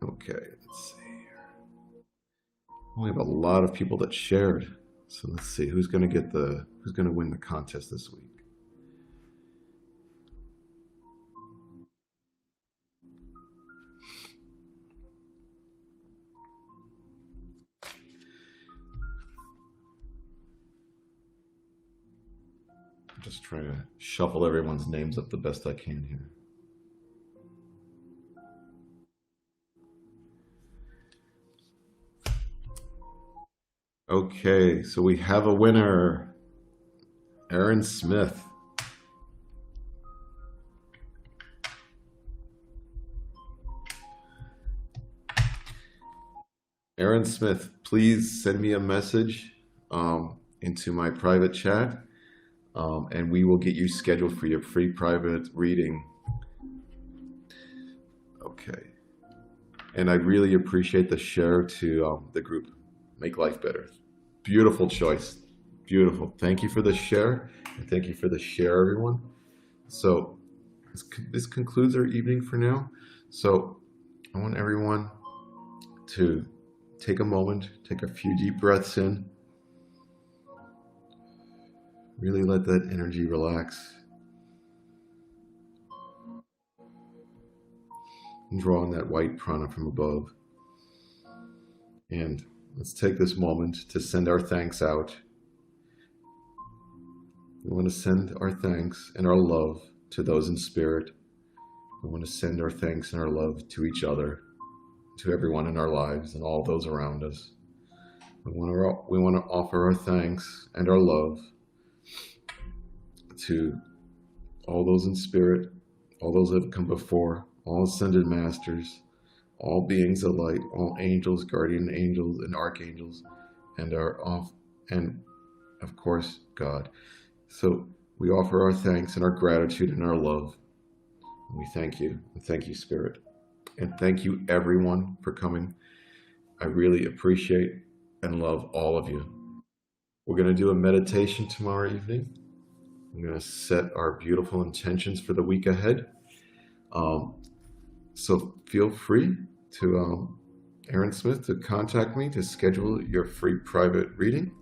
Okay, let's see here. We have a lot of people that shared. So let's see who's going to win the contest this week. Just trying to shuffle everyone's names up the best I can here. Okay, so we have a winner, Aaron Smith. Aaron Smith, please send me a message into my private chat. And we will get you scheduled for your free private reading. Okay. And I really appreciate the share to the group. Make life better. Beautiful choice. Beautiful. Thank you for the share. And thank you for the share, everyone. So this concludes our evening for now. So I want everyone to take a moment, take a few deep breaths in. Really let that energy relax. And draw on that white prana from above. And let's take this moment to send our thanks out. We want to send our thanks and our love to those in spirit. We want to send our thanks and our love to each other, to everyone in our lives and all those around us. We want to offer our thanks and our love to all those in spirit, all those that have come before, all ascended masters, all beings of light, all angels, guardian angels, and archangels, and of course God. So we offer our thanks and our gratitude and our love. And we thank you, and thank you, Spirit, and thank you everyone for coming. I really appreciate and love all of you. We're going to do a meditation tomorrow evening. I'm going to set our beautiful intentions for the week ahead. So feel free to, Aaron Smith, to contact me to schedule your free private reading.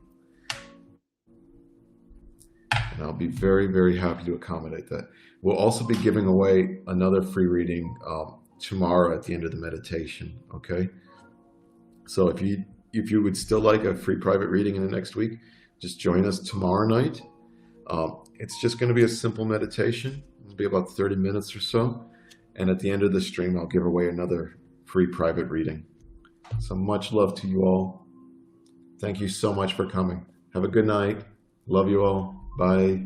And I'll be very, very happy to accommodate that. We'll also be giving away another free reading tomorrow at the end of the meditation, okay? So if you would still like a free private reading in the next week, just join us tomorrow night. It's just going to be a simple meditation. It'll be about 30 minutes or so. And at the end of the stream, I'll give away another free private reading. So much love to you all. Thank you so much for coming. Have a good night. Love you all. Bye.